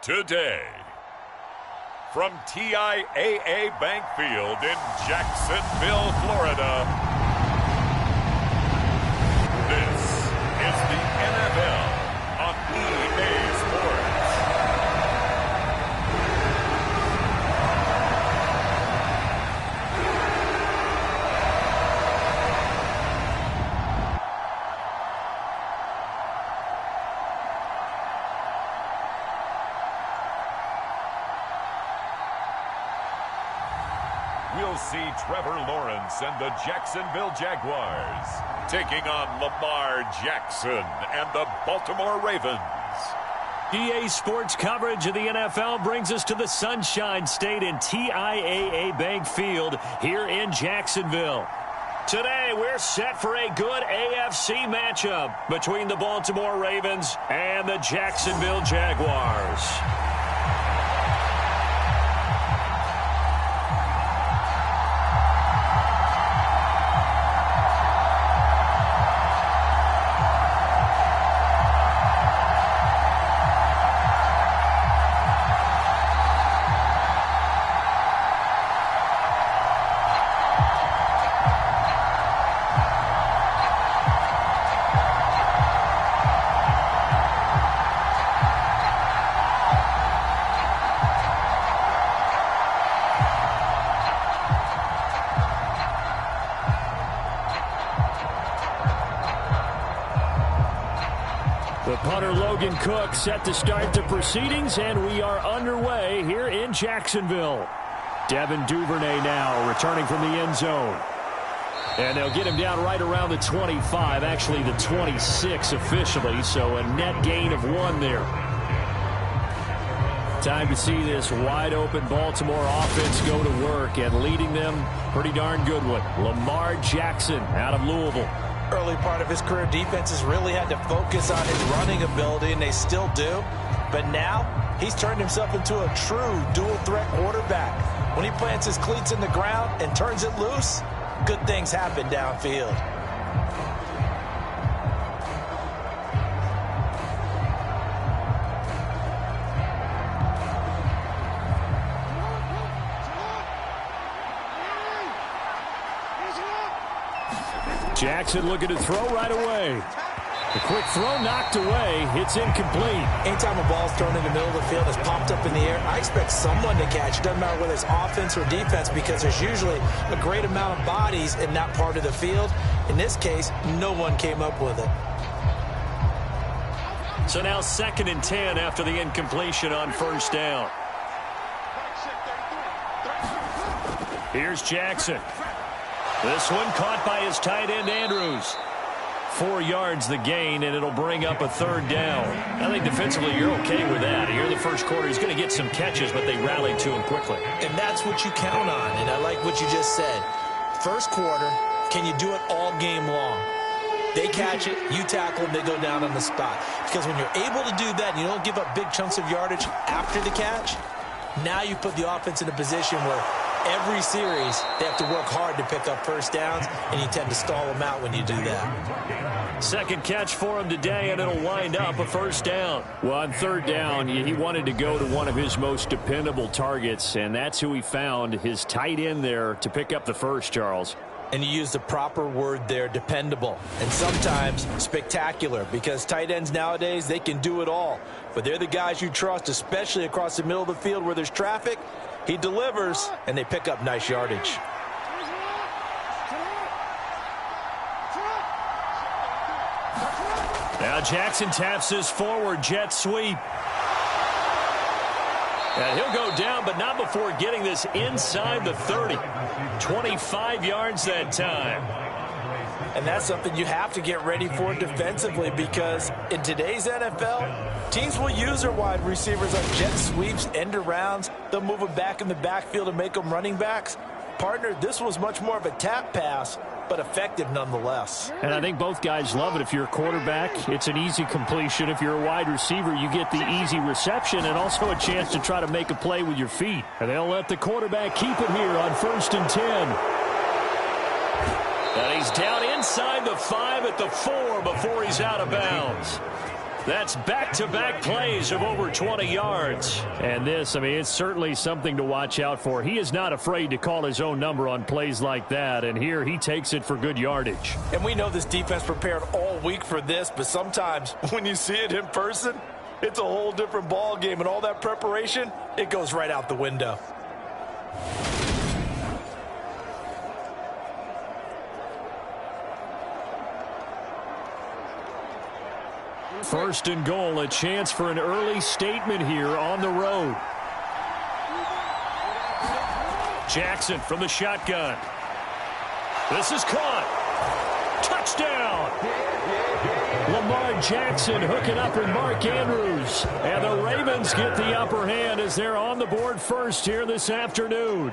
Today, from TIAA Bank Field in Jacksonville, Florida, this is the NFL on EA Sports. We'll see Trevor Lawrence and the Jacksonville Jaguars taking on Lamar Jackson and the Baltimore Ravens. EA Sports coverage of the NFL brings us to the Sunshine State in TIAA Bank Field here in Jacksonville. Today, we're set for a good AFC matchup between the Baltimore Ravens and the Jacksonville Jaguars. The punter Logan Cook set to start the proceedings, and we are underway here in Jacksonville. Devin Duvernay now returning from the end zone. And they'll get him down right around the 25, actually the 26 officially, so a net gain of 1 there. Time to see this wide-open Baltimore offense go to work, and leading them, pretty darn good one, Lamar Jackson out of Louisville. Early part of his career, defenses really had to focus on his running ability, and they still do. But now, he's turned himself into a true dual-threat quarterback. When he plants his cleats in the ground and turns it loose, good things happen downfield. Jackson looking to throw right away. A quick throw knocked away. It's incomplete. Anytime a ball's thrown in the middle of the field, it's popped up in the air, I expect someone to catch. It doesn't matter whether it's offense or defense, because there's usually a great amount of bodies in that part of the field. In this case, no one came up with it. So now 2nd and 10 after the incompletion on first down. Here's Jackson. This one caught by his tight end, Andrews. 4 yards the gain, and it'll bring up a 3rd down. I think defensively you're okay with that. Here in the first quarter, he's going to get some catches, but they rallied to him quickly. And that's what you count on, and I like what you just said. First quarter, can you do it all game long? They catch it, you tackle them, they go down on the spot. Because when you're able to do that and you don't give up big chunks of yardage after the catch, now you put the offense in a position where every series, they have to work hard to pick up first downs, and you tend to stall them out when you do that. Second catch for him today, and it'll wind up a 1st down. Well, on 3rd down, he wanted to go to one of his most dependable targets, and that's who he found, his tight end there, to pick up the first, Charles. And you use the proper word there, dependable, and sometimes spectacular, because tight ends nowadays, they can do it all. But they're the guys you trust, especially across the middle of the field where there's traffic. He delivers, and they pick up nice yardage. Now Jackson taps his forward jet sweep. And he'll go down, but not before getting this inside the 30. 25 yards that time. And that's something you have to get ready for defensively, because in today's NFL, teams will use their wide receivers on jet sweeps, end arounds. They'll move them back in the backfield and make them running backs. Partner, this was much more of a tap pass, but effective nonetheless. And I think both guys love it. If you're a quarterback, it's an easy completion. If you're a wide receiver, you get the easy reception and also a chance to try to make a play with your feet. And they'll let the quarterback keep it here on 1st and 10. And he's down inside the 5 at the 4 before he's out of bounds. That's back-to-back plays of over 20 yards. And this, I mean, it's certainly something to watch out for. He is not afraid to call his own number on plays like that, and here he takes it for good yardage. And we know this defense prepared all week for this, but sometimes when you see it in person, it's a whole different ball game, and all that preparation, it goes right out the window. First and goal, a chance for an early statement here on the road. Jackson from the shotgun. This is caught. Touchdown! Lamar Jackson hooking up with Mark Andrews. And the Ravens get the upper hand as they're on the board first here this afternoon.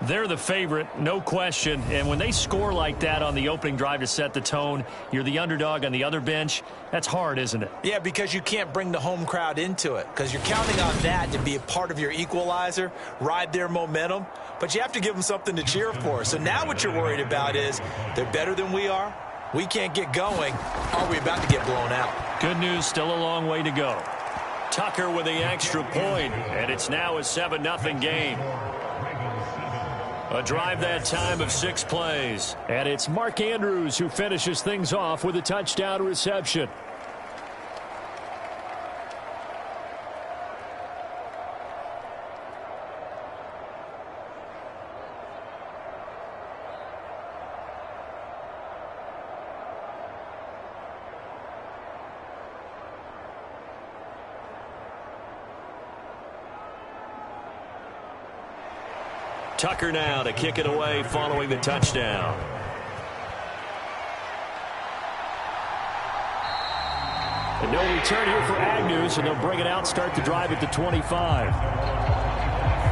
They're the favorite, no question. And when they score like that on the opening drive to set the tone, you're the underdog on the other bench. That's hard, isn't it? Yeah, because you can't bring the home crowd into it, because you're counting on that to be a part of your equalizer, ride their momentum. But you have to give them something to cheer for. So now what you're worried about is they're better than we are. We can't get going. Are we about to get blown out? Good news, still a long way to go. Tucker with the extra point, and it's now a 7-0 game. A drive that time of 6 plays. And it's Mark Andrews who finishes things off with a touchdown reception. Tucker now to kick it away following the touchdown. And no return here for Agnews, and they'll bring it out, start the drive at the 25.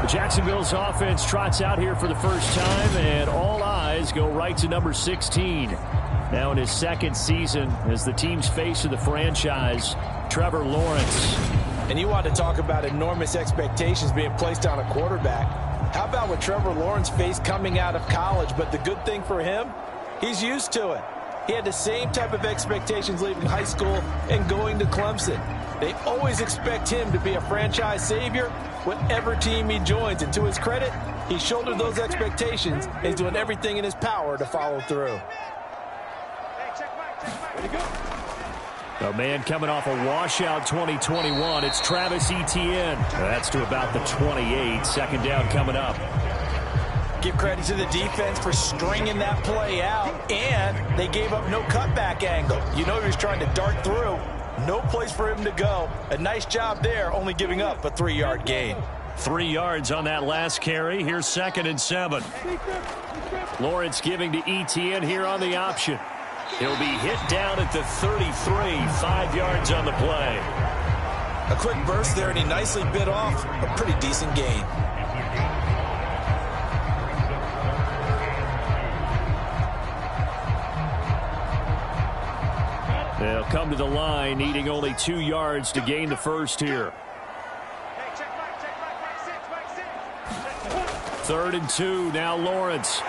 The Jacksonville's offense trots out here for the first time, and all eyes go right to number 16. Now in his second season as the team's face of the franchise, Trevor Lawrence. And you want to talk about enormous expectations being placed on a quarterback. How about what Trevor Lawrence faced coming out of college? But the good thing for him, he's used to it. He had the same type of expectations leaving high school and going to Clemson. They always expect him to be a franchise savior, whatever team he joins. And to his credit, he shouldered those expectations and is doing everything in his power to follow through. A man coming off a washout 2021. It's Travis Etienne. That's to about the 28. Second down coming up. Give credit to the defense for stringing that play out, and they gave up no cutback angle. You know he was trying to dart through. No place for him to go. A nice job there, only giving up a 3-yard gain. 3 yards on that last carry. Here's 2nd and 7. Lawrence giving to Etienne here on the option. He'll be hit down at the 33, 5 yards on the play. A quick burst there, and he nicely bit off a pretty decent gain. They'll come to the line, needing only 2 yards to gain the first here. 3rd and 2, now Lawrence.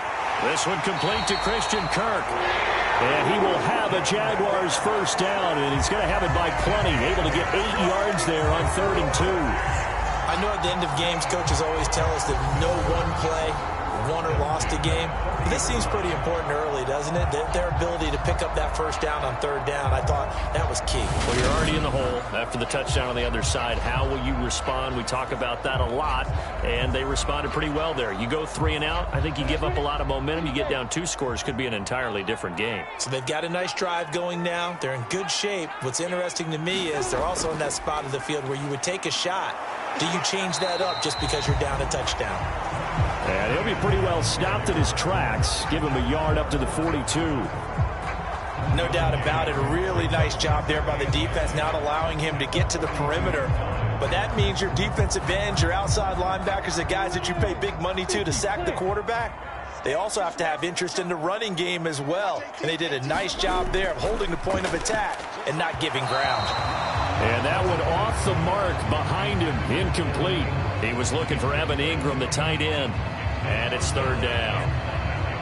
This one complete to Christian Kirk. And he will have a Jaguars first down, and he's going to have it by plenty. Able to get 8 yards there on 3rd and 2. I know at the end of games, coaches always tell us that no one play won or lost a game. But this seems pretty important early, doesn't it? Their ability to pick up that first down on 3rd down, I thought that was key. Well, you're already in the hole after the touchdown on the other side. How will you respond? We talk about that a lot, and they responded pretty well there. You go 3 and out, I think you give up a lot of momentum. You get down 2 scores, could be an entirely different game. So they've got a nice drive going now. They're in good shape. What's interesting to me is they're also in that spot of the field where you would take a shot. Do you change that up just because you're down a touchdown? And he'll be pretty well stopped at his tracks. Give him a yard up to the 42. No doubt about it. A really nice job there by the defense, not allowing him to get to the perimeter. But that means your defensive ends, your outside linebackers, the guys that you pay big money to sack the quarterback, they also have to have interest in the running game as well. And they did a nice job there of holding the point of attack and not giving ground. And that one off the mark behind him, incomplete. He was looking for Evan Ingram, the tight end, and it's 3rd down.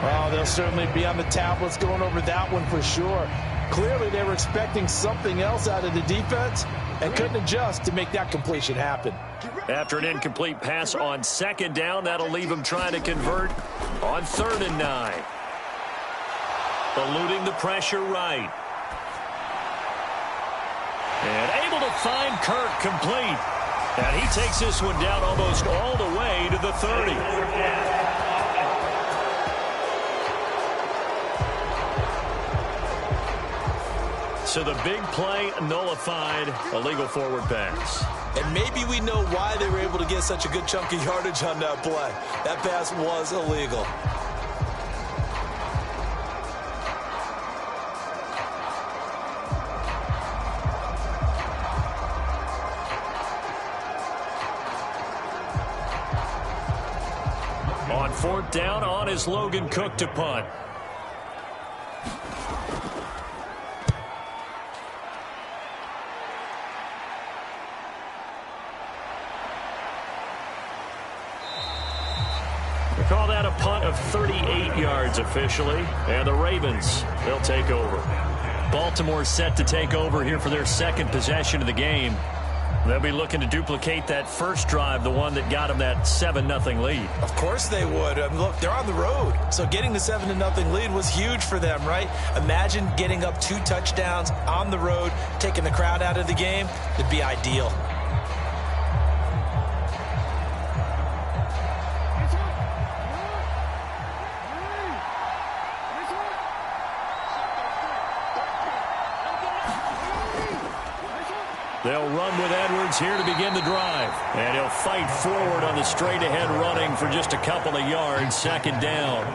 Well, they'll certainly be on the tablets going over that one for sure. Clearly, they were expecting something else out of the defense and couldn't adjust to make that completion happen. After an incomplete pass on second down, that'll leave them trying to convert on 3rd and 9. Eluding the pressure right. And able to find Kirk complete. And he takes this one down almost all the way to the 30. So the big play nullified, illegal forward pass. And maybe we know why they were able to get such a good chunk of yardage on that play. That pass was illegal. On 4th down, on is Logan Cook to punt. Call that a punt of 38 yards officially, and the Ravens, they'll take over. Baltimore set to take over here for their second possession of the game. They'll be looking to duplicate that first drive, the one that got them that 7-0 lead. Of course they would. I mean, look, they're on the road, so getting the 7-0 lead was huge for them, right? Imagine getting up 2 touchdowns on the road, taking the crowd out of the game. It'd be ideal. They'll run with Edwards here to begin the drive. And he'll fight forward on the straight-ahead running for just a couple of yards. 2nd down.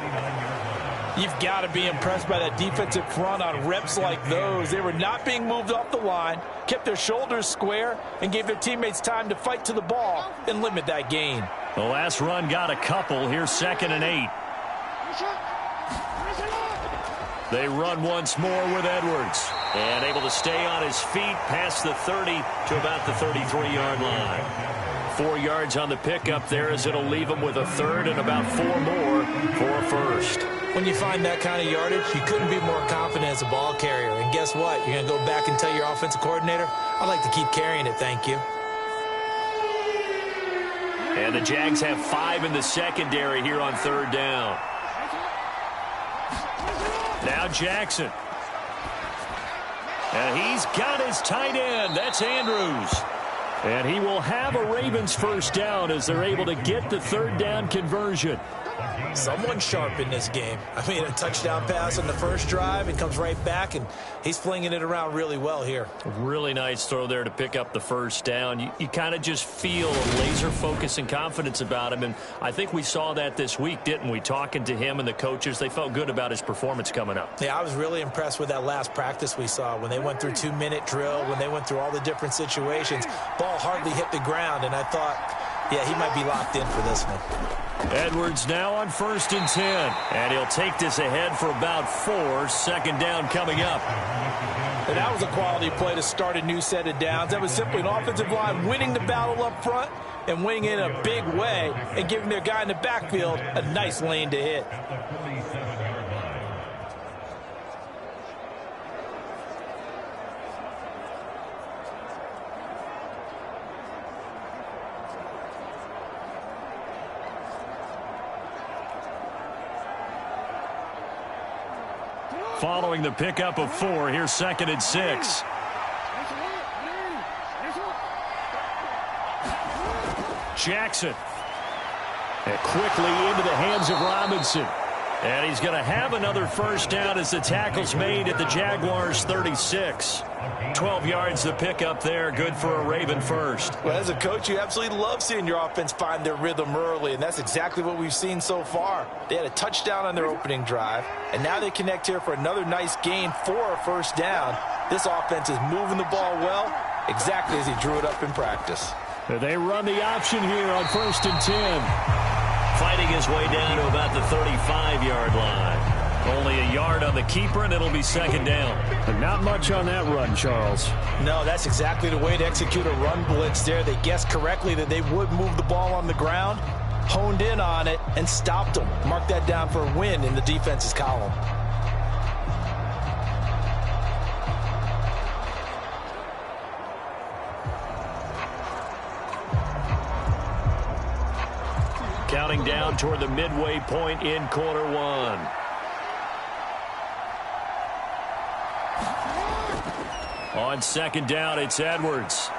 You've got to be impressed by that defensive front on reps like those. They were not being moved off the line, kept their shoulders square, and gave their teammates time to fight to the ball and limit that gain. The last run got a couple. Here's 2nd and 8. They run once more with Edwards. And able to stay on his feet past the 30 to about the 33-yard line. 4 yards on the pickup there as it'll leave him with a 3rd and about 4 more for a 1st. When you find that kind of yardage, you couldn't be more confident as a ball carrier. And guess what? You're going to go back and tell your offensive coordinator, I'd like to keep carrying it, thank you. And the Jags have 5 in the secondary here on 3rd down. Now Jackson. And he's got his tight end. That's Andrews. And he will have a Ravens 1st down as they're able to get the 3rd down conversion. Someone sharp in this game. I mean, a touchdown pass on the first drive and comes right back, and he's flinging it around really well here. Really nice throw there to pick up the 1st down. You kind of just feel a laser focus and confidence about him, and I think we saw that this week, didn't we? Talking to him and the coaches, they felt good about his performance coming up. Yeah, I was really impressed with that last practice we saw when they went through 2-minute drill, when they went through all the different situations. Ball hardly hit the ground, and I thought, yeah, he might be locked in for this one. Edwards now on 1st and 10. And he'll take this ahead for about 4. 2nd down coming up. And that was a quality play to start a new set of downs. That was simply an offensive line winning the battle up front and winning it in a big way and giving their guy in the backfield a nice lane to hit. Following the pickup of 4, here's 2nd and 6. Jackson. And quickly into the hands of Robinson. And he's going to have another 1st down as the tackle's made at the Jaguars 36. 12 yards the pickup there. Good for a Raven 1st. Well, as a coach, you absolutely love seeing your offense find their rhythm early, and that's exactly what we've seen so far. They had a touchdown on their opening drive, and now they connect here for another nice gain for a 1st down. This offense is moving the ball well, exactly as he drew it up in practice. They run the option here on 1st and 10. Fighting his way down to about the 35-yard line. Only a yard on the keeper, and it'll be 2nd down. And not much on that run, Charles. No, that's exactly the way to execute a run blitz there. They guessed correctly that they would move the ball on the ground, honed in on it, and stopped them. Mark that down for a win in the defense's column. counting down toward the midway point in quarter one. On second down, it's Edwards.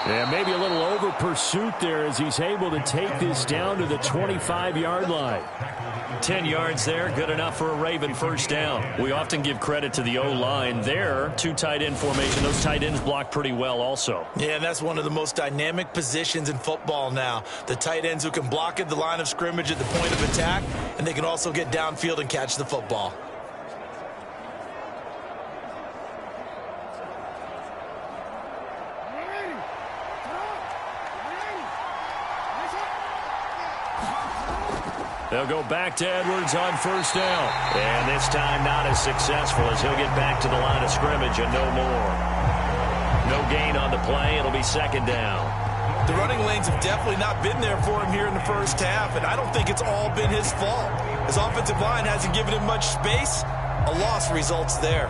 Yeah, maybe a little over pursuit there as he's able to take this down to the 25-yard line. 10 yards there, good enough for a Raven first down. We often give credit to the O-line there. Two tight end formation. Those tight ends block pretty well also. Yeah, and that's one of the most dynamic positions in football now. The tight ends who can block at the line of scrimmage at the point of attack, and they can also get downfield and catch the football. They'll go back to Edwards on first down. And this time not as successful as he'll get back to the line of scrimmage and no more. No gain on the play. It'll be second down. The running lanes have definitely not been there for him here in the first half, and I don't think it's all been his fault. His offensive line hasn't given him much space. A loss results there.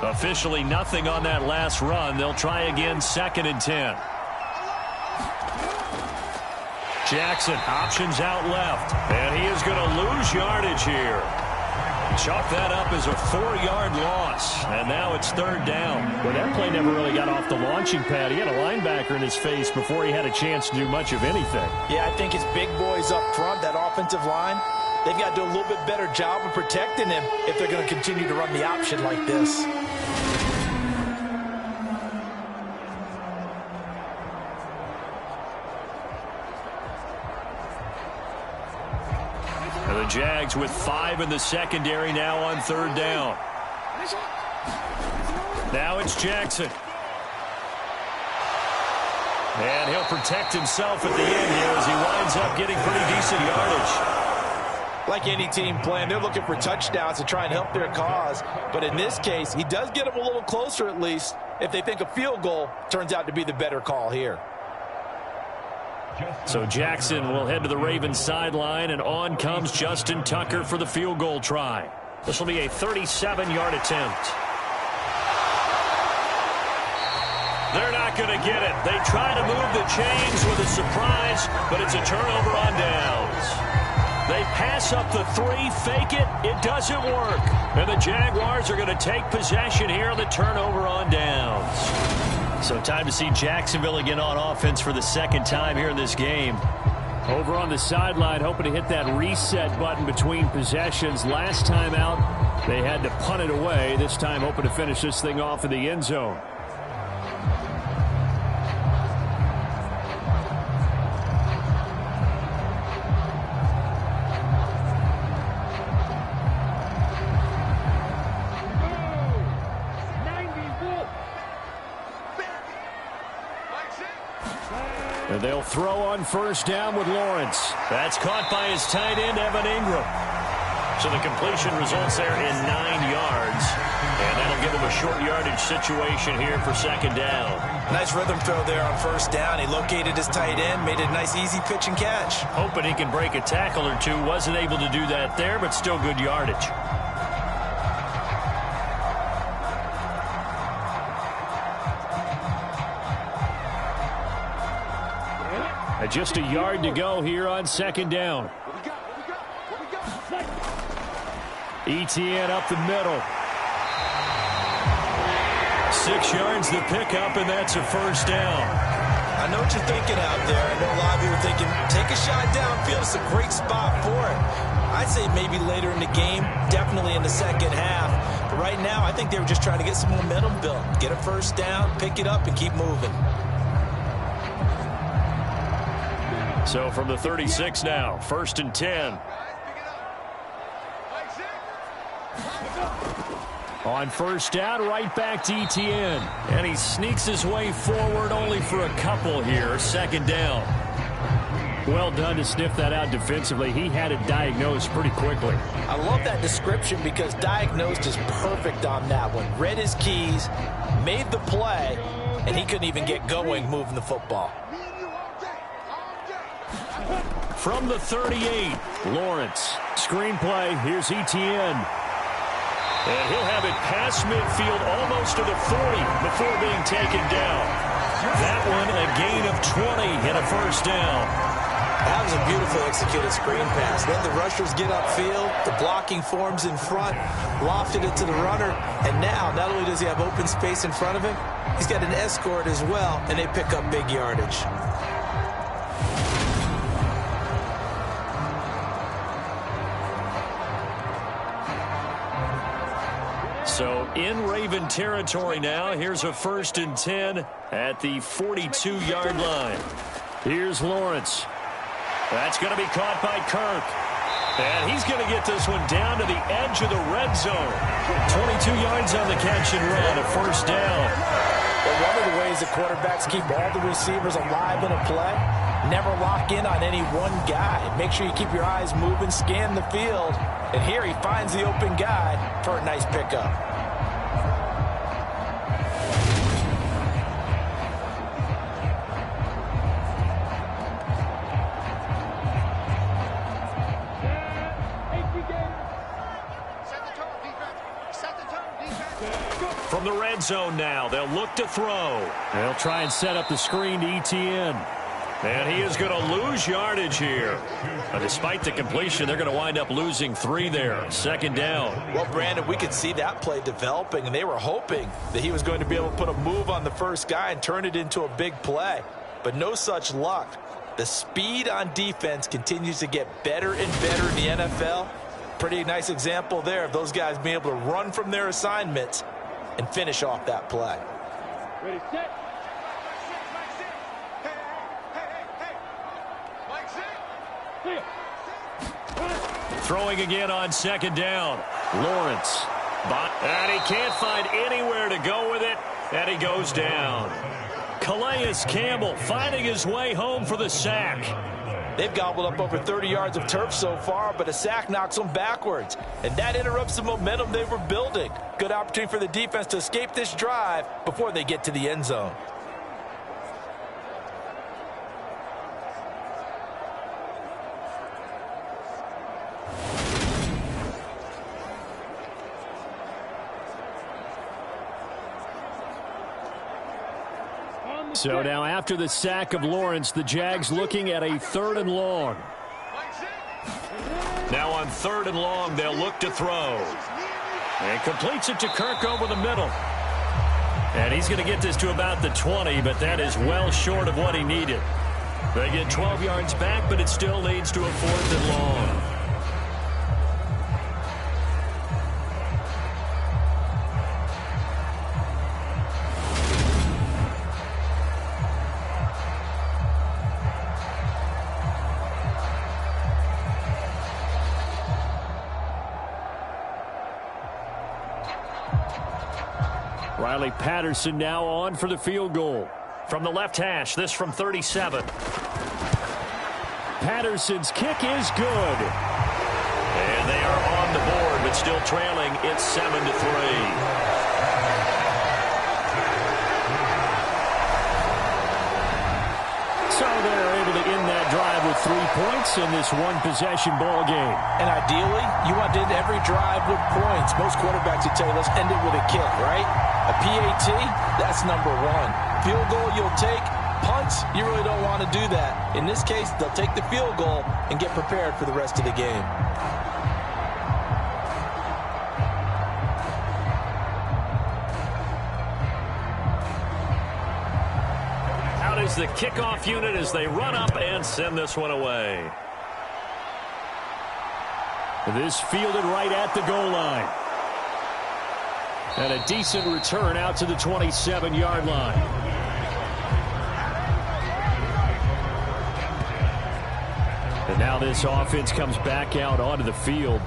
Officially nothing on that last run. They'll try again, second and 10. Jackson options out left, and he is going to lose yardage here. Chalk that up as a 4-yard loss, and now it's third down. Well, that play never really got off the launching pad. He had a linebacker in his face before he had a chance to do much of anything. Yeah, I think his big boys up front, that offensive line, they've got to do a little bit better job of protecting him if they're going to continue to run the option like this. And the Jags with 5 in the secondary now on third down. Now it's Jackson. And he'll protect himself at the end here as he winds up getting pretty decent yardage. Like any team playing, they're looking for touchdowns to try and help their cause. But in this case, he does get them a little closer at least if they think a field goal turns out to be the better call here. So Jackson will head to the Ravens sideline, and on comes Justin Tucker for the field goal try. This will be a 37-yard attempt. They're not going to get it. They try to move the chains with a surprise, but it's a turnover on downs. They pass up the 3, fake it. It doesn't work. And the Jaguars are going to take possession here on the turnover on downs. So time to see Jacksonville again on offense for the second time here in this game. Over on the sideline, hoping to hit that reset button between possessions. Last time out, they had to punt it away. This time, hoping to finish this thing off in the end zone. And they'll throw on first down with Lawrence. That's caught by his tight end, Evan Ingram. So the completion results there in 9 yards. And that'll give him a short yardage situation here for second down. Nice rhythm throw there on first down. He located his tight end, made it a nice easy pitch and catch. Hoping he can break a tackle or two. Wasn't able to do that there, but still good yardage. Just a yard to go here on second down. ETN up the middle. 6 yards the pickup, and that's a first down. I know what you're thinking out there. I know a lot of you are thinking, take a shot downfield. It's a great spot for it. I'd say maybe later in the game, definitely in the second half. But right now, I think they were just trying to get some momentum built. Get a first down, pick it up, and keep moving. So from the 36 now, first and 10. On first down, right back to ETN. And he sneaks his way forward only for a couple here. Second down. Well done to sniff that out defensively. He had it diagnosed pretty quickly. I love that description because diagnosed is perfect on that one. Read his keys, made the play, and he couldn't even get going moving the football. From the 38, Lawrence. Screenplay, here's Etienne. And he'll have it past midfield almost to the 40 before being taken down. That one a gain of 20 and a first down. That was a beautiful executed screen pass. Let the rushers get upfield. The blocking forms in front. Lofted it to the runner. And now, not only does he have open space in front of him, he's got an escort as well, and they pick up big yardage. So in Raven territory now. Here's a 1st and 10 at the 42-yard line. Here's Lawrence. That's going to be caught by Kirk. And he's going to get this one down to the edge of the red zone. 22 yards on the catch and run, a first down. But one of the ways that quarterbacks keep all the receivers alive in a play, never lock in on any one guy. Make sure you keep your eyes moving, scan the field. And here he finds the open guy for a nice pickup. From the red zone now, they'll look to throw. They'll try and set up the screen to Etienne. And he is going to lose yardage here. But despite the completion, they're going to wind up losing 3 there. 2nd down. Well, Brandon, we could see that play developing, and they were hoping that he was going to be able to put a move on the first guy and turn it into a big play. But no such luck. The speed on defense continues to get better and better in the NFL. Pretty nice example there of those guys being able to run from their assignments and finish off that play. Ready, set. Throwing again on 2nd down. Lawrence. And he can't find anywhere to go with it. And he goes down. Calais Campbell finding his way home for the sack. They've gobbled up over 30 yards of turf so far, but a sack knocks them backwards. And that interrupts the momentum they were building. Good opportunity for the defense to escape this drive before they get to the end zone. So now after the sack of Lawrence, the Jags looking at a 3rd and long. Now on 3rd and long, they'll look to throw. And completes it to Kirk over the middle. And he's going to get this to about the 20, but that is well short of what he needed. They get 12 yards back, but it still leads to a 4th and long. Riley Patterson now on for the field goal. From the left hash, this from 37. Patterson's kick is good. And they are on the board, but still trailing. It's 7-3. So they're able to end that drive with 3 points in this one-possession ball game. And ideally, you want to end every drive with points. Most quarterbacks would tell you, let's end it with a kick, right? A PAT, that's number 1. Field goal you'll take. Punts, you really don't want to do that. In this case, they'll take the field goal and get prepared for the rest of the game. The kickoff unit as they run up and send this one away. This fielded right at the goal line. And a decent return out to the 27-yard line. And now this offense comes back out onto the field.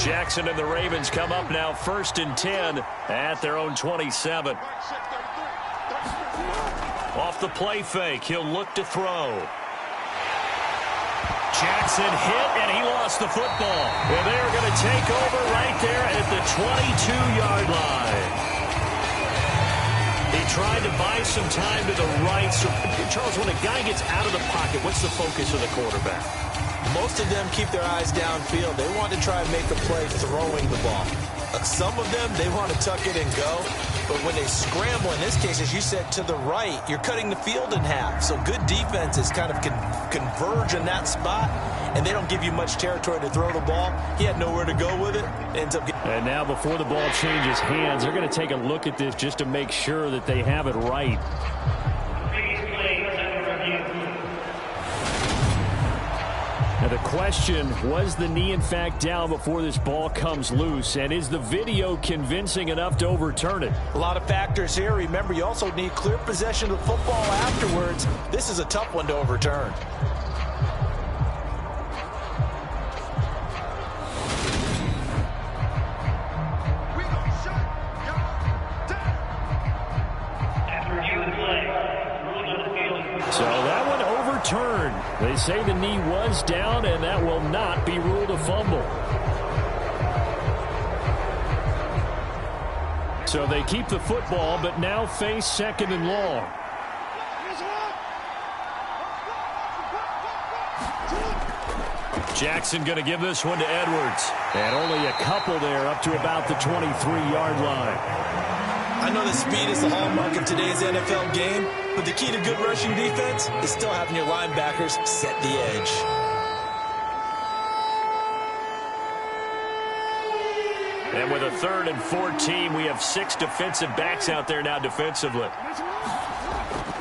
Jackson and the Ravens come up now 1st and 10 at their own 27. Off the play fake, he'll look to throw. Jackson hit, and he lost the football. And they're going to take over right there at the 22-yard line. He tried to buy some time to the right. So, Charles, when a guy gets out of the pocket, what's the focus of the quarterback? Most of them keep their eyes downfield. They want to try and make a play throwing the ball. Some of them, they want to tuck it and go. But when they scramble, in this case, as you said, to the right, you're cutting the field in half. So good defenses kind of converge in that spot, and they don't give you much territory to throw the ball. He had nowhere to go with it. Ends up getting... And now before the ball changes hands, they're going to take a look at this just to make sure that they have it right. Now the question, was the knee in fact down before this ball comes loose? And is the video convincing enough to overturn it? A lot of factors here. Remember, you also need clear possession of the football afterwards. This is a tough one to overturn. So that one overturned. They say the knee was down, and that will not be ruled a fumble. So they keep the football, but now face second and long. Jackson going to give this one to Edwards. And only a couple there up to about the 23-yard line. I know the speed is the hallmark of today's NFL game, but the key to good rushing defense is still having your linebackers set the edge. And with a 3rd and 14, we have 6 defensive backs out there now defensively.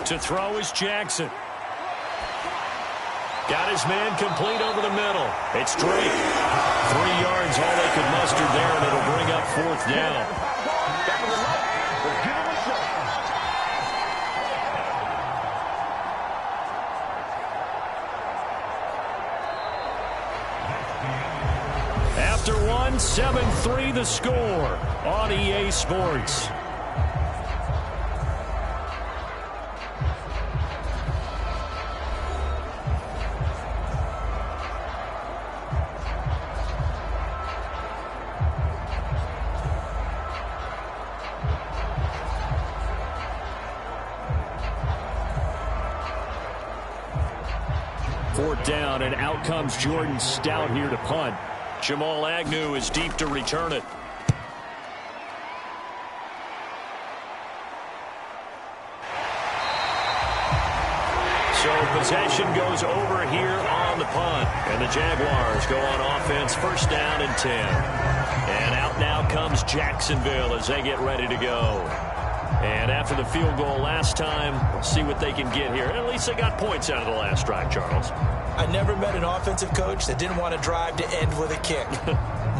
To throw is Jackson. Got his man complete over the middle. It's Drake. 3 yards, all they could muster there, and it'll bring up 4th down. After 7-3 the score on EA Sports. Fourth down, and out comes Jordan Stout here to punt. Jamal Agnew is deep to return it. So possession goes over here on the punt. And the Jaguars go on offense, 1st down and 10. And out now comes Jacksonville as they get ready to go. And after the field goal last time, we'll see what they can get here. At least they got points out of the last drive, Charles. I never met an offensive coach that didn't want to drive to end with a kick.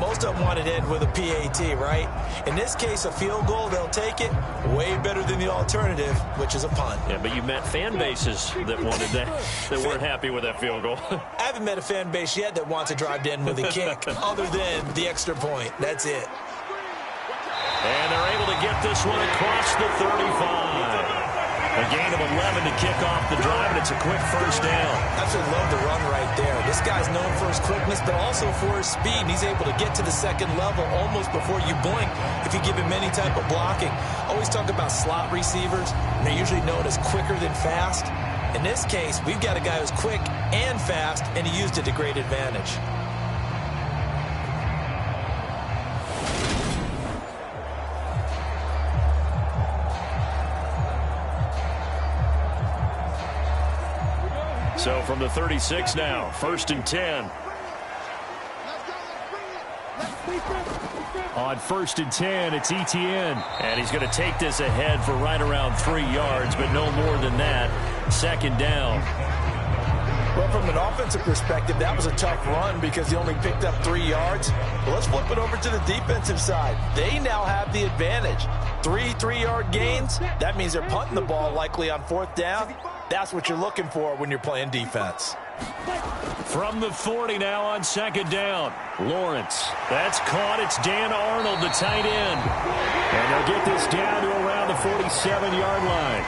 Most of them wanted to end with a PAT, right? In this case, a field goal, they'll take it. Way better than the alternative, which is a punt. Yeah, but you met fan bases that wanted that, that weren't happy with that field goal. I haven't met a fan base yet that wants to drive to end with a kick, other than the extra point. That's it. And they're able to get this one across the 35. A gain of 11 to kick off the drive, and it's a quick 1st down. Absolutely love the run right there. This guy's known for his quickness, but also for his speed. And he's able to get to the 2nd level almost before you blink if you give him any type of blocking. Always talk about slot receivers, and they're usually known as quicker than fast. In this case, we've got a guy who's quick and fast, and he used it to great advantage. So from the 36 now, 1st and 10. On 1st and 10, it's Etienne. And he's going to take this ahead for right around 3 yards, but no more than that. 2nd down. Well, from an offensive perspective, that was a tough run because he only picked up 3 yards. But let's flip it over to the defensive side. They now have the advantage. 3 3-yard gains. That means they're punting the ball likely on 4th down. That's what you're looking for when you're playing defense. From the 40 now on 2nd down. Lawrence. That's caught. It's Dan Arnold, the tight end. And they'll get this down to around the 47-yard line.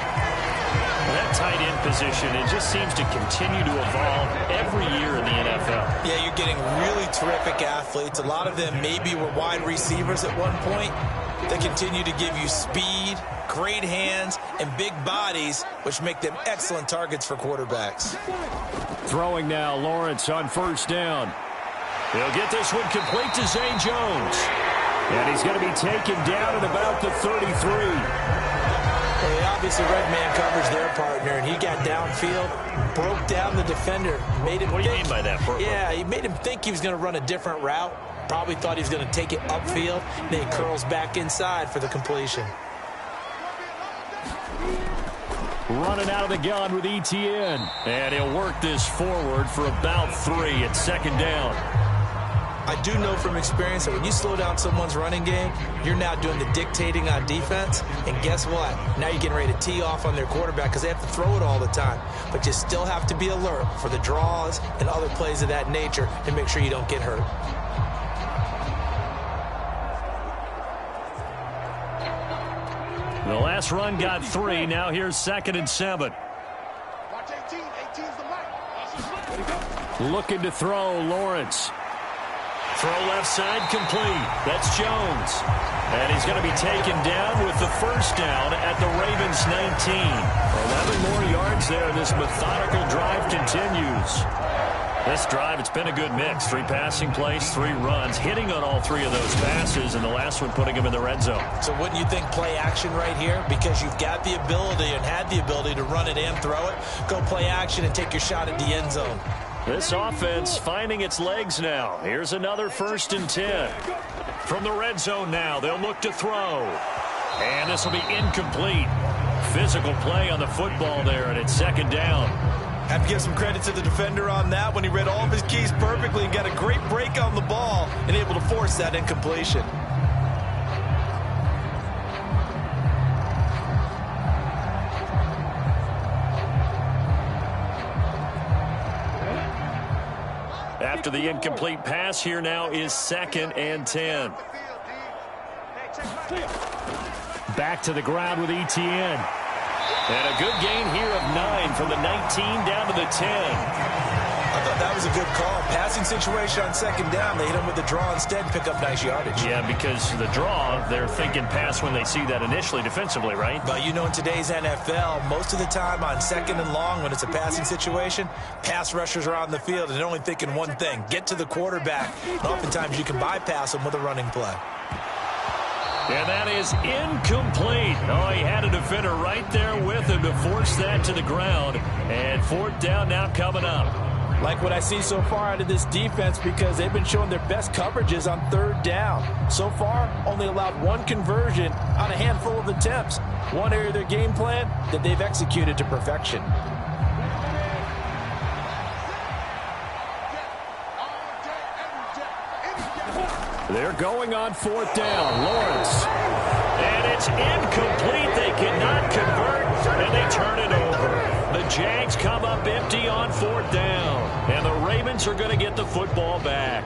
That tight end position, it just seems to continue to evolve every year in the NFL. Yeah, you're getting really terrific athletes. A lot of them maybe were wide receivers at one point. They continue to give you speed, great hands, and big bodies, which make them excellent targets for quarterbacks. Throwing now, Lawrence on first down. He'll get this one complete to Zay Jones. And he's going to be taken down at about the 33. Well, they obviously red man covers their partner, and he got downfield, broke down the defender, made him What do you mean by that? Yeah, he made him think he was going to run a different route. Probably thought he was going to take it upfield. Then he curls back inside for the completion. Running out of the gun with ETN. And he'll work this forward for about 3 at second down. I do know from experience that when you slow down someone's running game, you're now doing the dictating on defense. And guess what? Now you're getting ready to tee off on their quarterback because they have to throw it all the time. But you still have to be alert for the draws and other plays of that nature to make sure you don't get hurt. The last run got 3. Now here's 2nd and 7. Watch 18. 18's the light. Looking to throw, Lawrence. Throw left side complete. That's Jones. And he's going to be taken down with the first down at the Ravens 19. 11 more yards there. This methodical drive continues. This drive, it's been a good mix. 3 passing plays, 3 runs, hitting on all 3 of those passes, and the last one putting him in the red zone. So wouldn't you think play action right here? Because you've got the ability and had the ability to run it and throw it. Go play action and take your shot at the end zone. This offense finding its legs now. Here's another 1st and 10. From the red zone now, they'll look to throw. And this will be incomplete. Physical play on the football there, and it's 2nd down. Have to give some credit to the defender on that when he read all of his keys perfectly and got a great break on the ball and able to force that incompletion. After the incomplete pass, here now is 2nd and 10. Back to the ground with ETN. And a good gain here of 9 from the 19 down to the 10. I thought that was a good call. Passing situation on 2nd down. They hit him with the draw instead, pick up nice yardage. Yeah, because the draw, they're thinking pass when they see that initially defensively, right? But you know, in today's NFL, most of the time on 2nd and long, when it's a passing situation, pass rushers are on the field and they're only thinking one thing, get to the quarterback. And oftentimes you can bypass them with a running play. And that is incomplete. Oh, he had a defender right there with him to force that to the ground. And 4th down now coming up. Like what I see so far out of this defense because they've been showing their best coverages on 3rd down. So far, only allowed 1 conversion on a handful of attempts. One area of their game plan that they've executed to perfection. They're going on 4th down. Lawrence. And it's incomplete. They cannot convert, and they turn it over. The Jags come up empty on 4th down, and the Ravens are going to get the football back.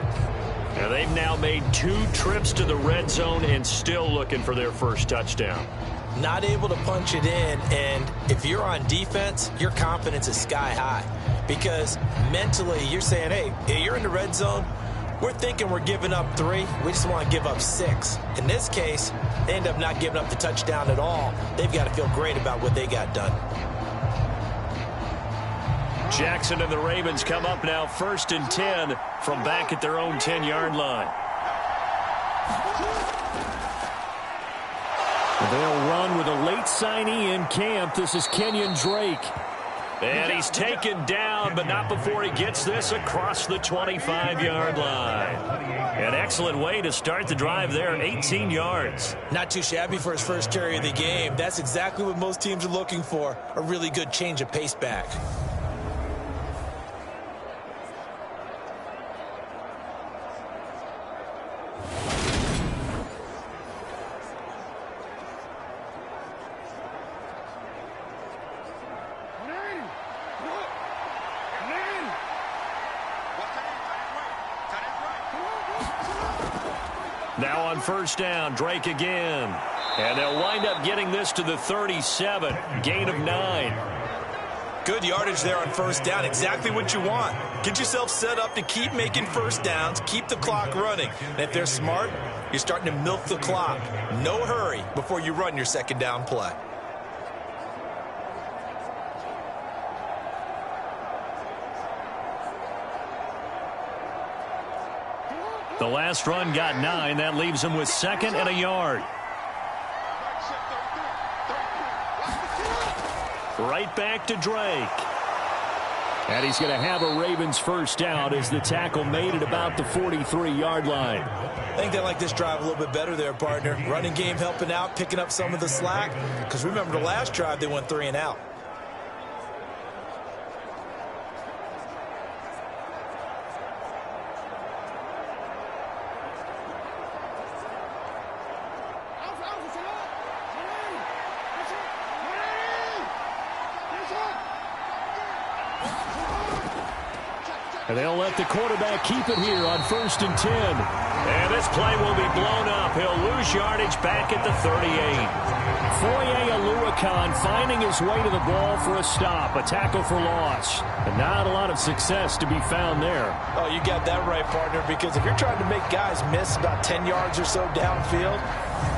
Now, they've now made 2 trips to the red zone and still looking for their first touchdown. Not able to punch it in, and if you're on defense, your confidence is sky high. Because mentally, you're saying, hey, you're in the red zone. We're thinking we're giving up 3. We just want to give up 6. In this case, they end up not giving up the touchdown at all. They've got to feel great about what they got done. Jackson and the Ravens come up now 1st and 10 from back at their own 10-yard line. They'll run with a late signee in camp. This is Kenyon Drake. And he's taken down, but not before he gets this across the 25-yard line. An excellent way to start the drive there, 18 yards. Not too shabby for his first carry of the game. That's exactly what most teams are looking for, a really good change of pace back. Now on 1st down, Drake again. And they'll wind up getting this to the 37. Gain of 9. Good yardage there on first down. Exactly what you want. Get yourself set up to keep making first downs, keep the clock running. And if they're smart, you're starting to milk the clock. No hurry before you run your second down play. The last run got 9. That leaves him with 2nd and a yard. Right back to Drake. And he's going to have a Ravens first down as the tackle made it about the 43-yard line. I think they like this drive a little bit better there, partner. Running game helping out, picking up some of the slack. Because remember the last drive, they went 3 and out. And they'll let the quarterback keep it here on 1st and 10. And this play will be blown up. He'll lose yardage back at the 38. Foye Oluwakan finding his way to the ball for a stop, a tackle for loss. And not a lot of success to be found there. Oh, you got that right, partner, because if you're trying to make guys miss about 10 yards or so downfield,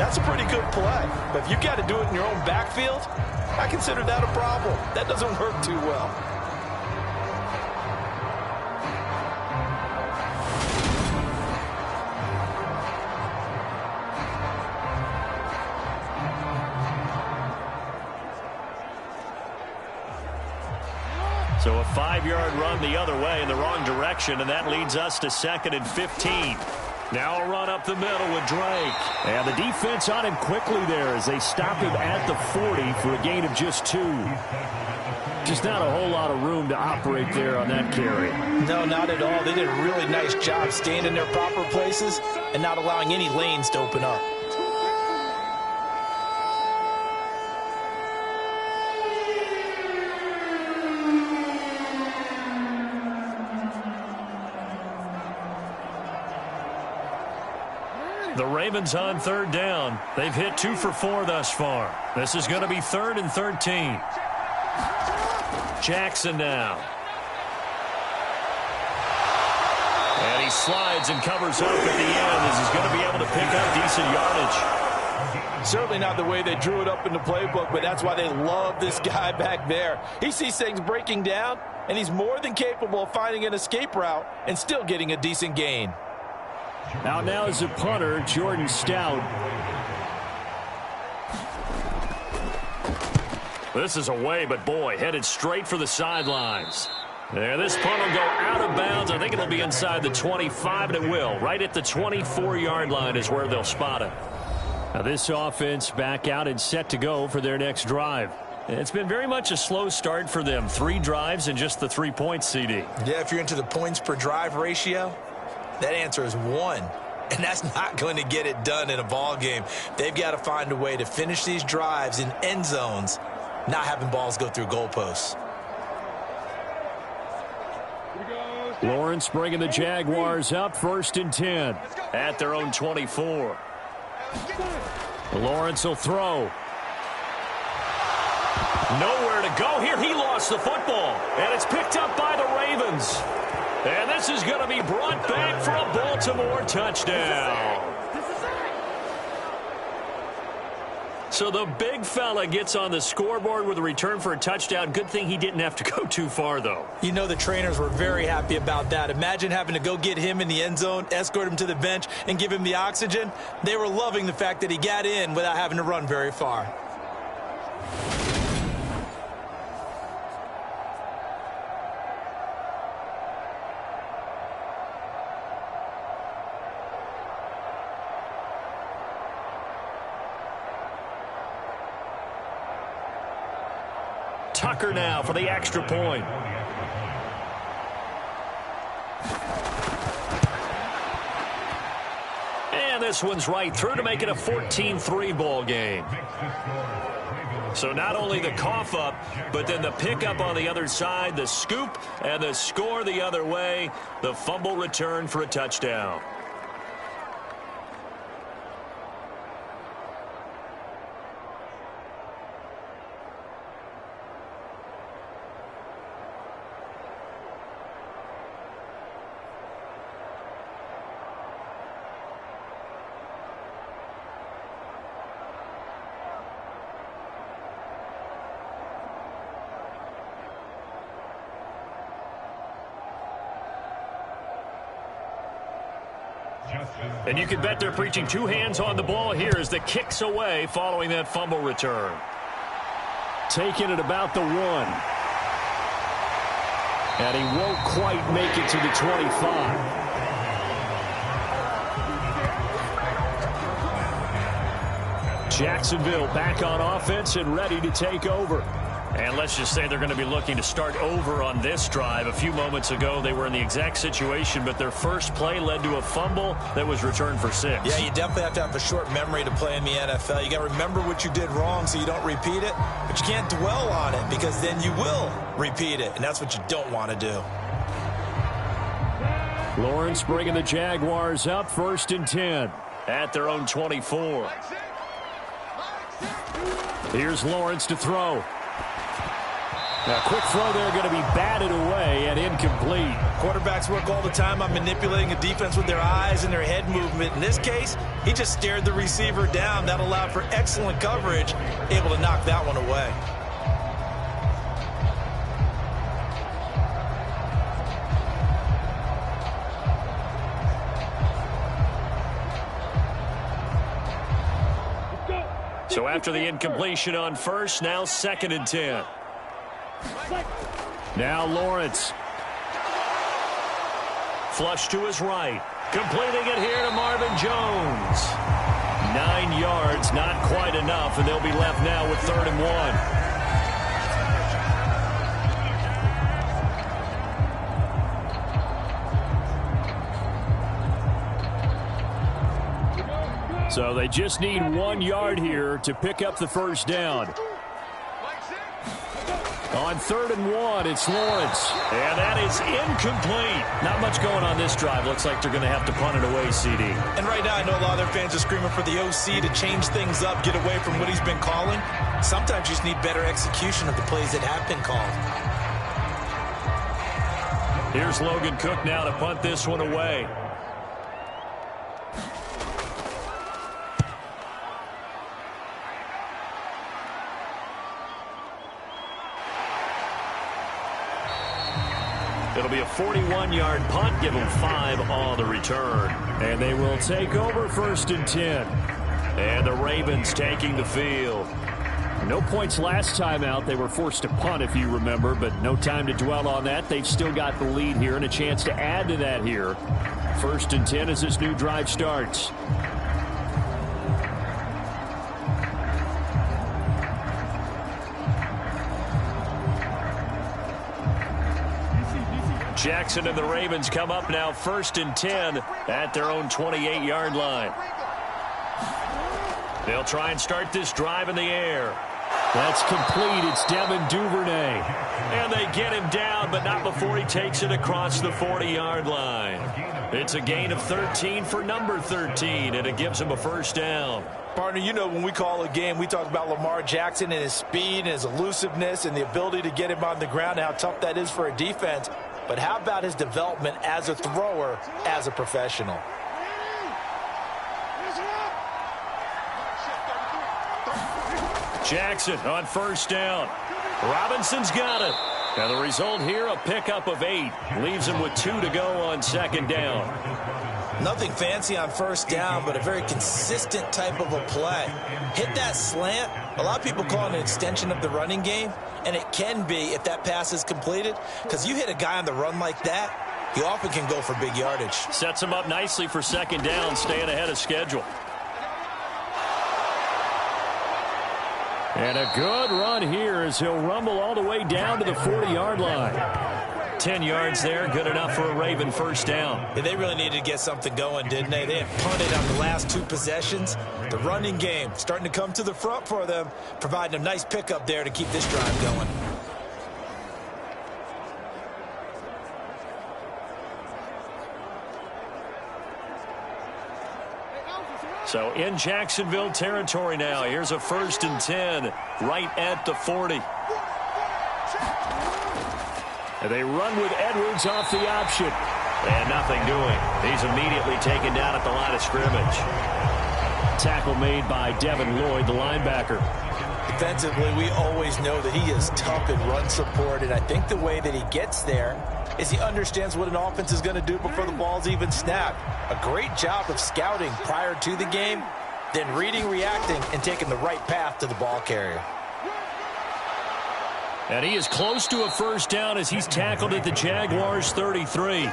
that's a pretty good play. But if you got to do it in your own backfield, I consider that a problem. That doesn't work too well. So a 5-yard run the other way in the wrong direction, and that leads us to 2nd and 15. Now a run up the middle with Drake. And the defense on him quickly there as they stop him at the 40 for a gain of just 2. Just not a whole lot of room to operate there on that carry. No, not at all. They did a really nice job staying in their proper places and not allowing any lanes to open up. The Ravens on 3rd down. They've hit 2 for 4 thus far. This is going to be 3rd and 13. Jackson now. And he slides and covers up at the end as he's going to be able to pick up decent yardage. Certainly not the way they drew it up in the playbook, but that's why they love this guy back there. He sees things breaking down, and he's more than capable of finding an escape route and still getting a decent gain. Out now is a punter, Jordan Stout. This is away, but boy, headed straight for the sidelines. There, this punt will go out of bounds. I think it'll be inside the 25, and it will. Right at the 24-yard line is where they'll spot it. Now this offense back out and set to go for their next drive. It's been very much a slow start for them. 3 drives and just the 3 points, CD. Yeah, if you're into the points per drive ratio, that answer is 1. And that's not going to get it done in a ball game. They've got to find a way to finish these drives in end zones, not having balls go through goalposts. Lawrence bringing the Jaguars up 1st and 10. At their own 24. Lawrence will throw. Nowhere to go here. He lost the football. And it's picked up by the Ravens. And this is going to be brought back for a Baltimore touchdown. So the big fella gets on the scoreboard with a return for a touchdown. Good thing he didn't have to go too far, though. You know the trainers were very happy about that. Imagine having to go get him in the end zone, escort him to the bench, and give him the oxygen. They were loving the fact that he got in without having to run very far. Tucker now for the extra point. And this one's right through to make it a 14-3 ball game. So not only the cough up, but then the pickup on the other side, the scoop, and the score the other way, the fumble return for a touchdown. And you can bet they're preaching two hands on the ball here as the kick's away following that fumble return. Taking it about the 1. And he won't quite make it to the 25. Jacksonville back on offense and ready to take over. And let's just say they're going to be looking to start over on this drive. A few moments ago, they were in the exact situation, but their first play led to a fumble that was returned for 6. Yeah, you definitely have to have a short memory to play in the NFL. You got to remember what you did wrong so you don't repeat it, but you can't dwell on it because then you will repeat it, and that's what you don't want to do. Lawrence bringing the Jaguars up, 1st and 10 at their own 24. Here's Lawrence to throw. A quick throw there, going to be batted away and incomplete. Quarterbacks work all the time on manipulating a defense with their eyes and their head movement. In this case, he just stared the receiver down. That allowed for excellent coverage, able to knock that one away. So after the incompletion on first, now 2nd and 10. Now Lawrence. Flush to his right. Completing it here to Marvin Jones. 9 yards, not quite enough, and they'll be left now with 3rd and 1. So they just need 1 yard here to pick up the first down. On 3rd and 1, it's Lawrence. And that is incomplete. Not much going on this drive. Looks like they're going to have to punt it away, CD. And right now, I know a lot of their fans are screaming for the OC to change things up, get away from what he's been calling. Sometimes you just need better execution of the plays that have been called. Here's Logan Cook now to punt this one away. It'll be a 41-yard punt. Give them 5 on the return. And they will take over 1st and 10. And the Ravens taking the field. No points last time out. They were forced to punt, if you remember, but no time to dwell on that. They've still got the lead here and a chance to add to that here. 1st and 10 as this new drive starts. Jackson and the Ravens come up now 1st and 10 at their own 28-yard line. They'll try and start this drive in the air. That's complete. It's Devin Duvernay. And they get him down, but not before he takes it across the 40-yard line. It's a gain of 13 for number 13, and it gives him a first down. Partner, you know when we call a game, we talk about Lamar Jackson and his speed and his elusiveness and the ability to get him on the ground and how tough that is for a defense. But how about his development as a thrower, as a professional? Jackson on first down. Robinson's got it. And the result here, a pickup of 8. Leaves him with 2 to go on 2nd down. Nothing fancy on first down, but a very consistent type of a play. Hit that slant. A lot of people call it an extension of the running game, and it can be if that pass is completed, because you hit a guy on the run like that, he often can go for big yardage. Sets him up nicely for 2nd down, staying ahead of schedule. And a good run here as he'll rumble all the way down to the 40-yard line. 10 yards there, good enough for a Raven first down. Yeah, they really needed to get something going, didn't they? They had punted on the last 2 possessions. The running game starting to come to the front for them, providing a nice pickup there to keep this drive going. So in Jacksonville territory now. Here's a 1st and 10 right at the 40. And they run with Edwards off the option. And nothing doing. He's immediately taken down at the line of scrimmage. Tackle made by Devin Lloyd, the linebacker. Defensively, we always know that he is tough in run support, and I think the way that he gets there is he understands what an offense is going to do before the ball's even snapped. A great job of scouting prior to the game, then reading, reacting, and taking the right path to the ball carrier. And he is close to a first down as he's tackled at the Jaguars' 33.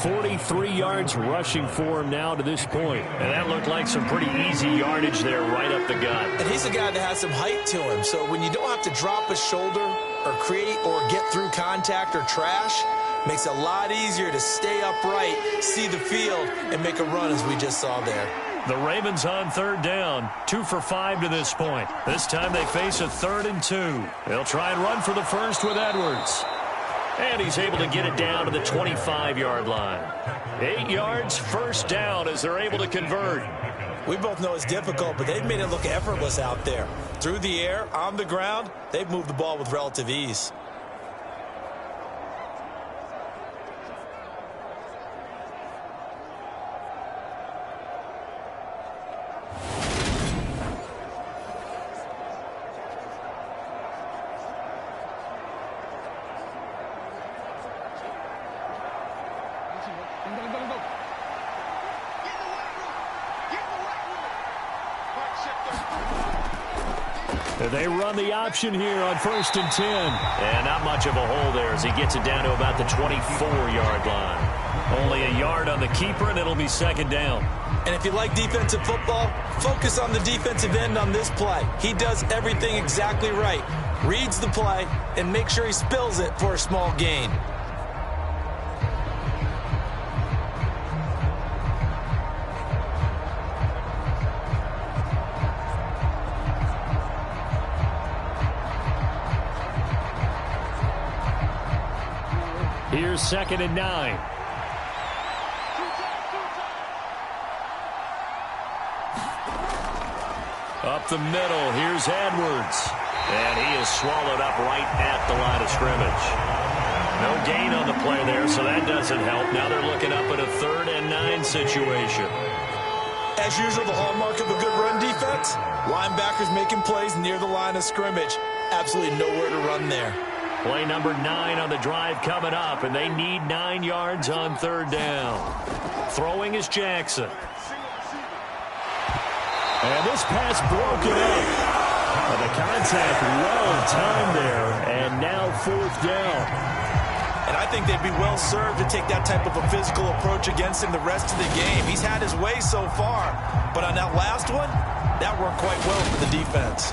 43 yards rushing for him now to this point. And that looked like some pretty easy yardage there right up the gut. And he's a guy that has some height to him, so when you don't have to drop a shoulder or create or get through contact or trash, makes it a lot easier to stay upright, see the field, and make a run as we just saw there. The Ravens on third down, 2 for 5 to this point. This time they face a 3rd and 2. They'll try and run for the first with Edwards. And he's able to get it down to the 25-yard line. 8 yards, first down as they're able to convert. We both know it's difficult, but they've made it look effortless out there. Through the air, on the ground, they've moved the ball with relative ease. They run the option here on 1st and 10. And not much of a hole there as he gets it down to about the 24-yard line. Only a yard on the keeper, and it'll be 2nd down. And if you like defensive football, focus on the defensive end on this play. He does everything exactly right. Reads the play and makes sure he spills it for a small gain. Here's 2nd and 9. Up the middle, here's Edwards. And he is swallowed up right at the line of scrimmage. No gain on the play there, so that doesn't help. Now they're looking up at a 3rd and 9 situation. As usual, the hallmark of a good run defense, linebackers making plays near the line of scrimmage. Absolutely nowhere to run there. Play number 9 on the drive coming up, and they need 9 yards on 3rd down. Throwing is Jackson. And this pass broken up. The contact well timed there, and now 4th down. And I think they'd be well served to take that type of a physical approach against him the rest of the game. He's had his way so far, but on that last one, that worked quite well for the defense.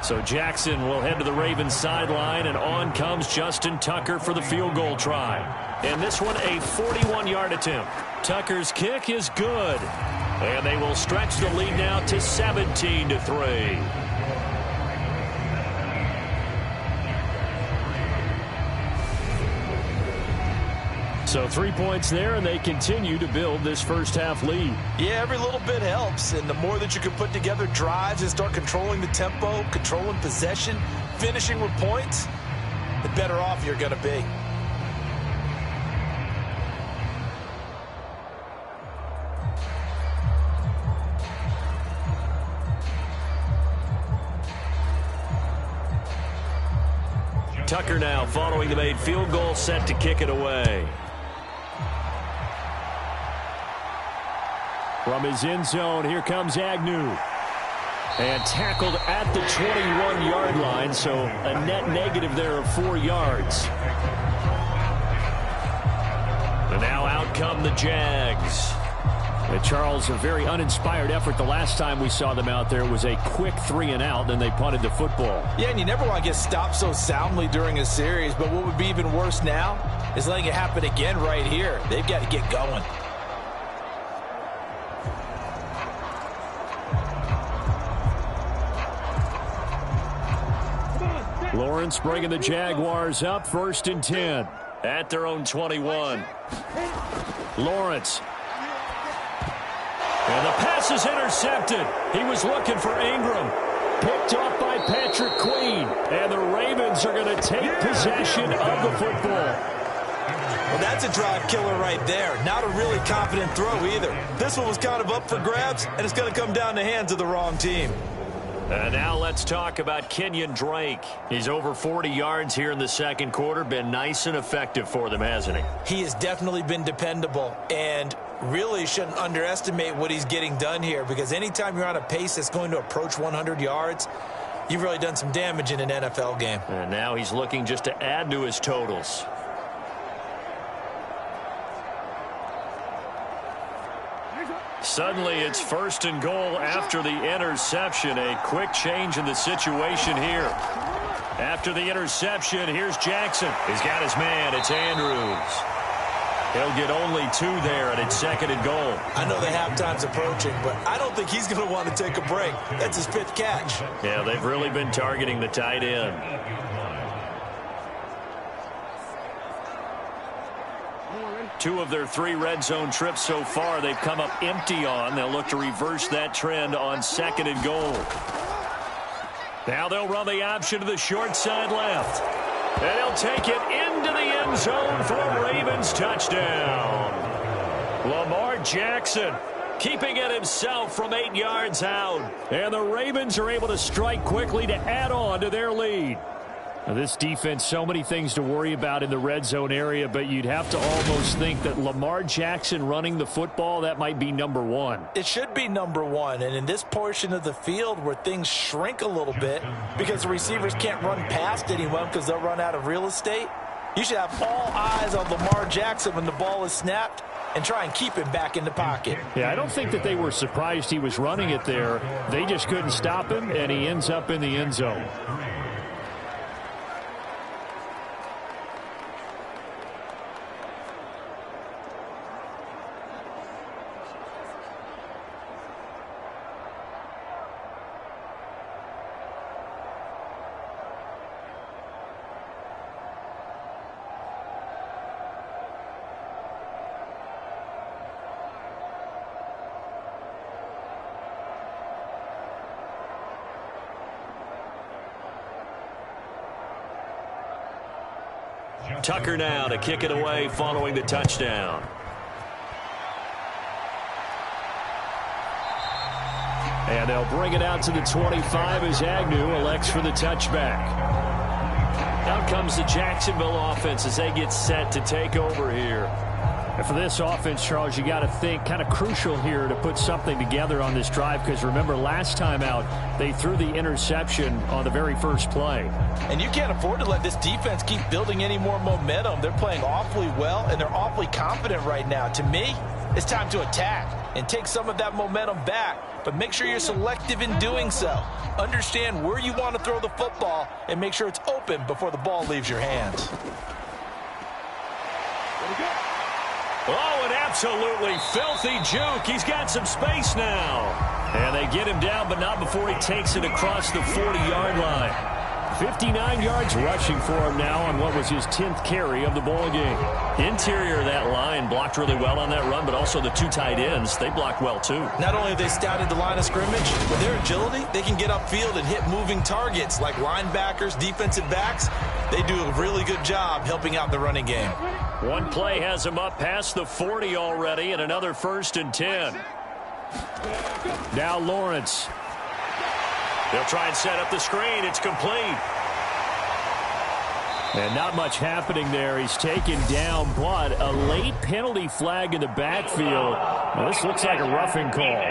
So Jackson will head to the Ravens sideline, and on comes Justin Tucker for the field goal try. And this one, a 41-yard attempt. Tucker's kick is good. And they will stretch the lead now to 17-3. So 3 points there, and they continue to build this first half lead. Yeah, every little bit helps, and the more that you can put together drives and start controlling the tempo, controlling possession, finishing with points, the better off you're going to be. Tucker now following the made field goal, set to kick it away. From his end zone, here comes Agnew. And tackled at the 21-yard line, so a net negative there of 4 yards. And now out come the Jags. And Charles, a very uninspired effort. The last time we saw them out there was a quick 3-and-out, then they punted the football. Yeah, and you never want to get stopped so soundly during a series, but what would be even worse now is letting it happen again right here. They've got to get going. Lawrence bringing the Jaguars up, 1st and 10 at their own 21. Lawrence. And the pass is intercepted. He was looking for Ingram. Picked off by Patrick Queen. And the Ravens are going to take possession of the football. Well, that's a drive killer right there. Not a really confident throw either. This one was kind of up for grabs, and it's going to come down the hands of the wrong team. And now let's talk about Kenyon Drake. He's over 40 yards here in the second quarter. Been nice and effective for them, hasn't he? He has definitely been dependable, and really shouldn't underestimate what he's getting done here, because anytime you're on a pace that's going to approach 100 yards, you've really done some damage in an NFL game. And now he's looking just to add to his totals. Suddenly, it's 1st and goal after the interception. A quick change in the situation here. After the interception, here's Jackson. He's got his man. It's Andrews. He'll get only 2 there, and it's 2nd and goal. I know the halftime's approaching, but I don't think he's going to want to take a break. That's his 5th catch. Yeah, they've really been targeting the tight end. Two of their 3 red zone trips so far they've come up empty on. They'll look to reverse that trend on 2nd and goal. Now they'll run the option to the short side left. And he'll take it into the end zone for a Ravens touchdown. Lamar Jackson keeping it himself from 8 yards out. And the Ravens are able to strike quickly to add on to their lead. Now, this defense, so many things to worry about in the red zone area, but you'd have to almost think that Lamar Jackson running the football, that might be number 1. It should be number 1, and in this portion of the field where things shrink a little bit because the receivers can't run past anyone because they'll run out of real estate, you should have all eyes on Lamar Jackson when the ball is snapped and try and keep him back in the pocket. Yeah, I don't think that they were surprised he was running it there. They just couldn't stop him, and he ends up in the end zone. Tucker now to kick it away following the touchdown. And they'll bring it out to the 25 as Agnew elects for the touchback. Out comes the Jacksonville offense as they get set to take over here. And for this offense, Charles, you got to think kind of crucial here to put something together on this drive, because remember last time out they threw the interception on the very first play. And you can't afford to let this defense keep building any more momentum. They're playing awfully well, and they're awfully confident right now. To me, it's time to attack and take some of that momentum back, but make sure you're selective in doing so. Understand where you want to throw the football and make sure it's open before the ball leaves your hands. Oh, an absolutely filthy juke. He's got some space now. And they get him down, but not before he takes it across the 40-yard line. 59 yards rushing for him now on what was his 10th carry of the ball game. Interior of that line blocked really well on that run, but also the 2 tight ends, they blocked well too. Not only have they scouted the line of scrimmage, with their agility, they can get upfield and hit moving targets like linebackers, defensive backs. They do a really good job helping out the running game. One play has him up past the 40 already, and another 1st and 10. Now Lawrence. They'll try and set up the screen. It's complete. And not much happening there. He's taken down, but a late penalty flag in the backfield. Now, this looks like a roughing call.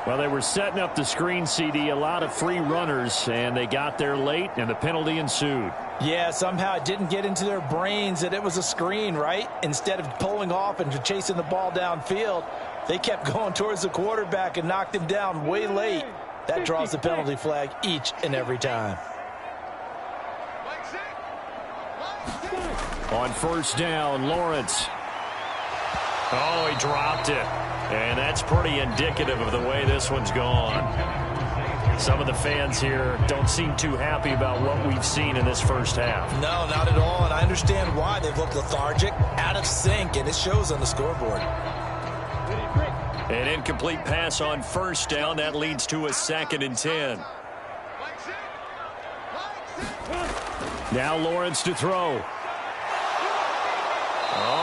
Well, they were setting up the screen, CD, a lot of free runners, and they got there late, and the penalty ensued. Yeah, somehow it didn't get into their brains that it was a screen, right? Instead of pulling off and chasing the ball downfield, they kept going towards the quarterback and knocked him down way late. That draws the penalty flag each and every time. On 1st down, Lawrence. Oh, he dropped it. And that's pretty indicative of the way this one's gone. Some of the fans here don't seem too happy about what we've seen in this first half. No, not at all, and I understand why. They've looked lethargic, out of sync, and it shows on the scoreboard. An incomplete pass on 1st down. That leads to a 2nd and 10. Now Lawrence to throw.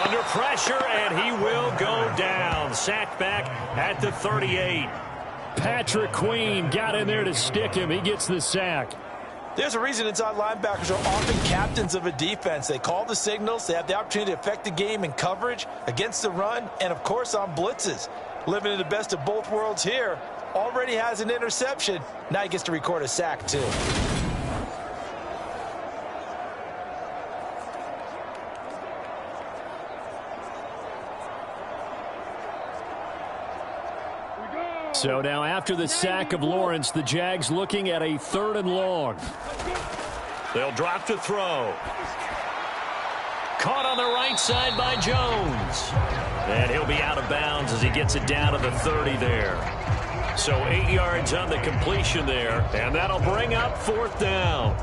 Under pressure, and he will go down. Sacked back at the 38. Patrick Queen got in there to stick him. He gets the sack. There's a reason inside linebackers are often captains of a defense. They call the signals. They have the opportunity to affect the game in coverage, against the run, and, of course, on blitzes. Living in the best of both worlds here. Already has an interception. Now he gets to record a sack, too. So now after the sack of Lawrence, the Jags looking at a 3rd and long. They'll drop to throw. Caught on the right side by Jones. And he'll be out of bounds as he gets it down to the 30 there. So 8 yards on the completion there, and that'll bring up 4th down.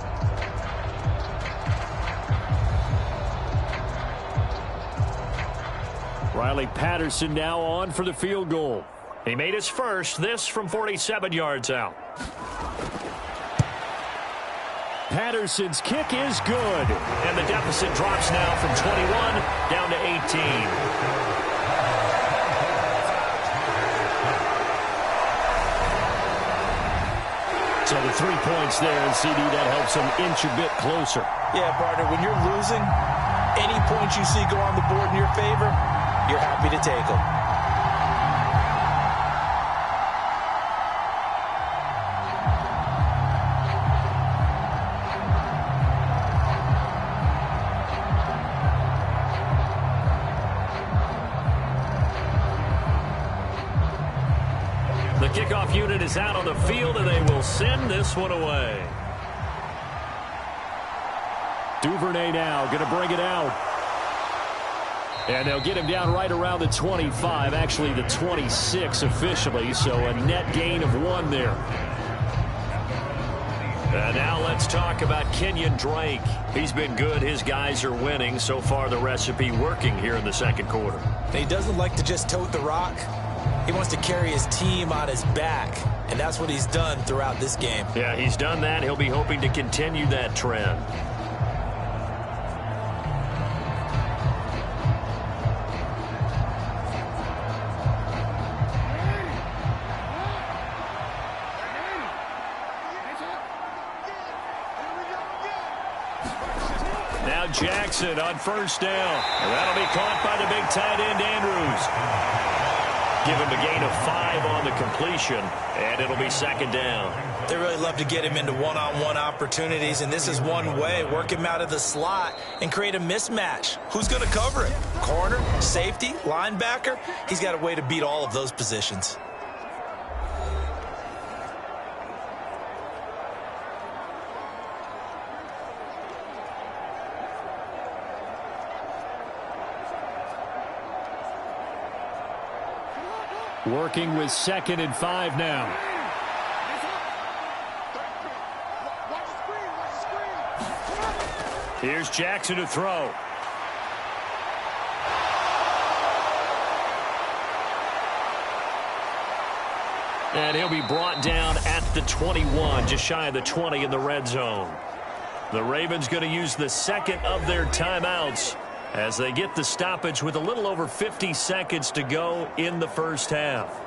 Riley Patterson now on for the field goal. He made his first, this from 47 yards out. Patterson's kick is good. And the deficit drops now from 21 down to 18. So the 3 points there, and CD, that helps him inch a bit closer. Yeah, partner, when you're losing, any points you see go on the board in your favor, you're happy to take them. Kickoff unit is out on the field, and they will send this one away. Duvernay now going to bring it out. And they'll get him down right around the 25, actually the 26 officially, so a net gain of 1 there. And now let's talk about Kenyon Drake. He's been good. His guys are winning. So far, the recipe working here in the 2nd quarter. He doesn't like to just tote the rock. He wants to carry his team on his back, and that's what he's done throughout this game. Yeah, he's done that. He'll be hoping to continue that trend. Now Jackson on 1st down. And that'll be caught by the big tight end, Andrews. Give him a gain of 5 on the completion, and it'll be 2nd down. They really love to get him into one-on-one opportunities, and this is one way. Work him out of the slot and create a mismatch. Who's going to cover it? Corner, safety, linebacker? He's got a way to beat all of those positions. Working with 2nd and 5 now. Here's Jackson to throw. And he'll be brought down at the 21, just shy of the 20 in the red zone. The Ravens going to use the 2nd of their timeouts as they get the stoppage with a little over 50 seconds to go in the 1st half.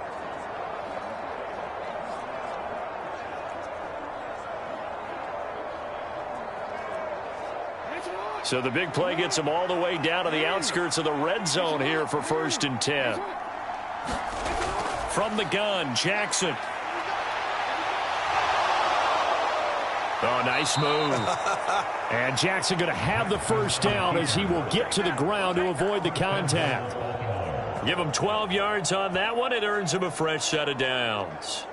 So the big play gets them all the way down to the outskirts of the red zone here for 1st and 10. From the gun, Jackson. Oh, nice move. And Jackson going to have the 1st down as he will get to the ground to avoid the contact. Give him 12 yards on that one. It earns him a fresh set of downs.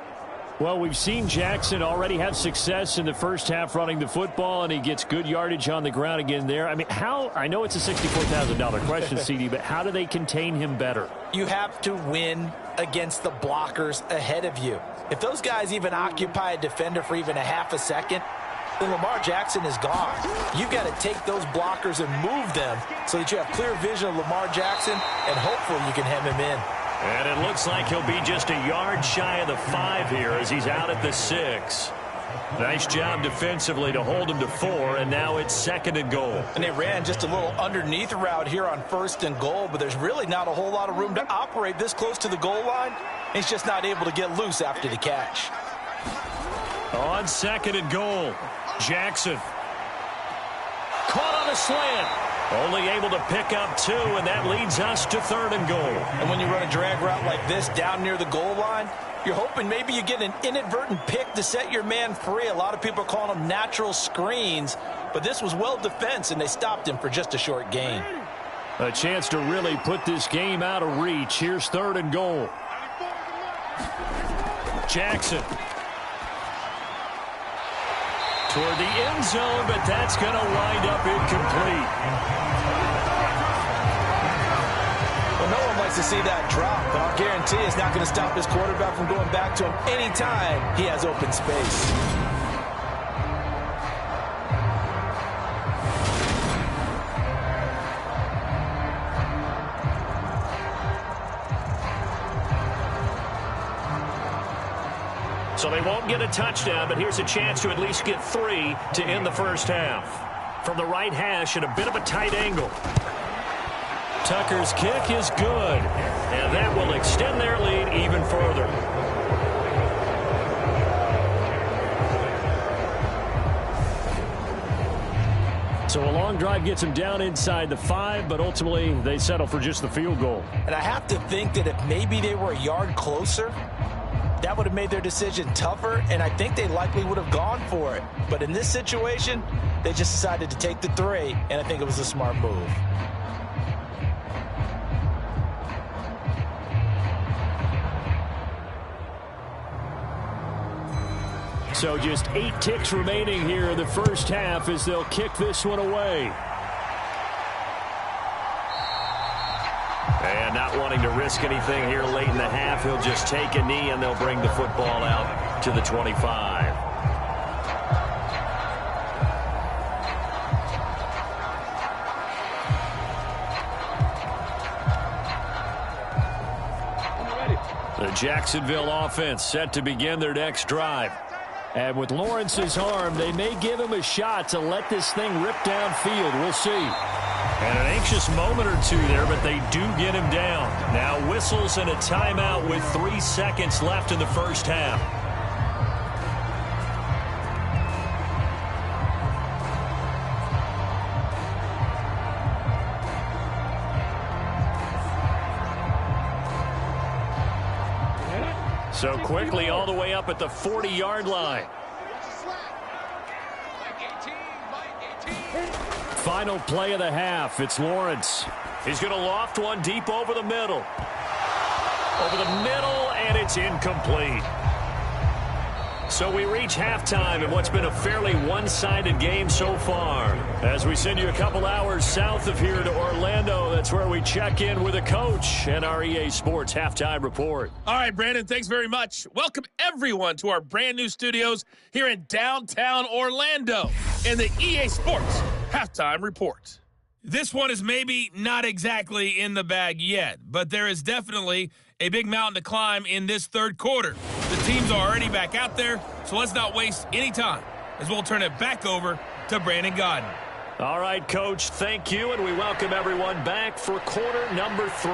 Well, we've seen Jackson already have success in the 1st half running the football, and he gets good yardage on the ground again there. I mean, I know it's a $64,000 question, CD, but how do they contain him better? You have to win against the blockers ahead of you. If those guys even occupy a defender for even a half a second, then Lamar Jackson is gone. You've got to take those blockers and move them so that you have clear vision of Lamar Jackson, and hopefully you can hem him in. And it looks like he'll be just a yard shy of the 5 here as he's out at the 6. Nice job defensively to hold him to 4, and now it's 2nd and goal. And they ran just a little underneath route here on 1st and goal, but there's really not a whole lot of room to operate this close to the goal line. He's just not able to get loose after the catch. On 2nd and goal, Jackson. Caught on a slant. Only able to pick up 2, and that leads us to 3rd and goal. And when you run a drag route like this down near the goal line, you're hoping maybe you get an inadvertent pick to set your man free. A lot of people are calling them natural screens, but this was well defense, and they stopped him for just a short gain. A chance to really put this game out of reach. Here's 3rd and goal. Jackson. Toward the end zone, but that's going to wind up incomplete. Well, no one likes to see that drop, but I'll guarantee it's not going to stop his quarterback from going back to him anytime he has open space. So they won't get a touchdown, but here's a chance to at least get 3 to end the first half. From the right hash at a bit of a tight angle. Tucker's kick is good, and that will extend their lead even further. So a long drive gets them down inside the 5, but ultimately they settle for just the field goal. And I have to think that if maybe they were a yard closer, that would have made their decision tougher, and I think they likely would have gone for it. But in this situation, they just decided to take the 3, and I think it was a smart move. So just 8 ticks remaining here in the first half as they'll kick this one away. And not wanting to risk anything here late in the half, he'll just take a knee and they'll bring the football out to the 25. The Jacksonville offense set to begin their next drive. And with Lawrence's arm, they may give him a shot to let this thing rip downfield. We'll see. And an anxious moment or 2 there, but they do get him down. Now whistles and a timeout with 3 seconds left in the first half. So quickly all the way up at the 40-yard line. Final play of the half. It's Lawrence. He's going to loft one deep over the middle. Over the middle, and it's incomplete. So we reach halftime in what's been a fairly one-sided game so far. As we send you a couple hours south of here to Orlando, that's where we check in with a coach and our EA Sports Halftime Report. All right, Brandon, thanks very much. Welcome, everyone, to our brand-new studios here in downtown Orlando in the EA Sports Halftime Report. This one is maybe not exactly in the bag yet, but there is definitely a big mountain to climb in this third quarter. The teams are already back out there, so let's not waste any time as we'll turn it back over to Brandon Godden. All right, Coach, thank you, and we welcome everyone back for quarter number 3.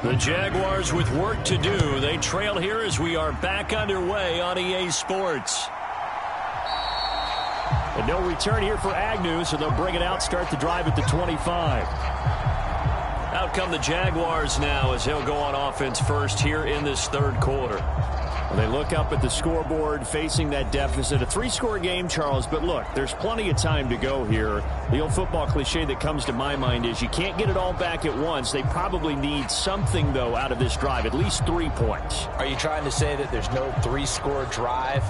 The Jaguars with work to do. They trail here as we are back underway on EA Sports. And no return here for Agnew, so they'll bring it out, start the drive at the 25. Out come the Jaguars now as he'll go on offense first here in this third quarter. They look up at the scoreboard facing that deficit. A 3-score game, Charles, but look, there's plenty of time to go here. The old football cliche that comes to my mind is you can't get it all back at once. They probably need something, though, out of this drive, at least 3 points. Are you trying to say that there's no 3-score drive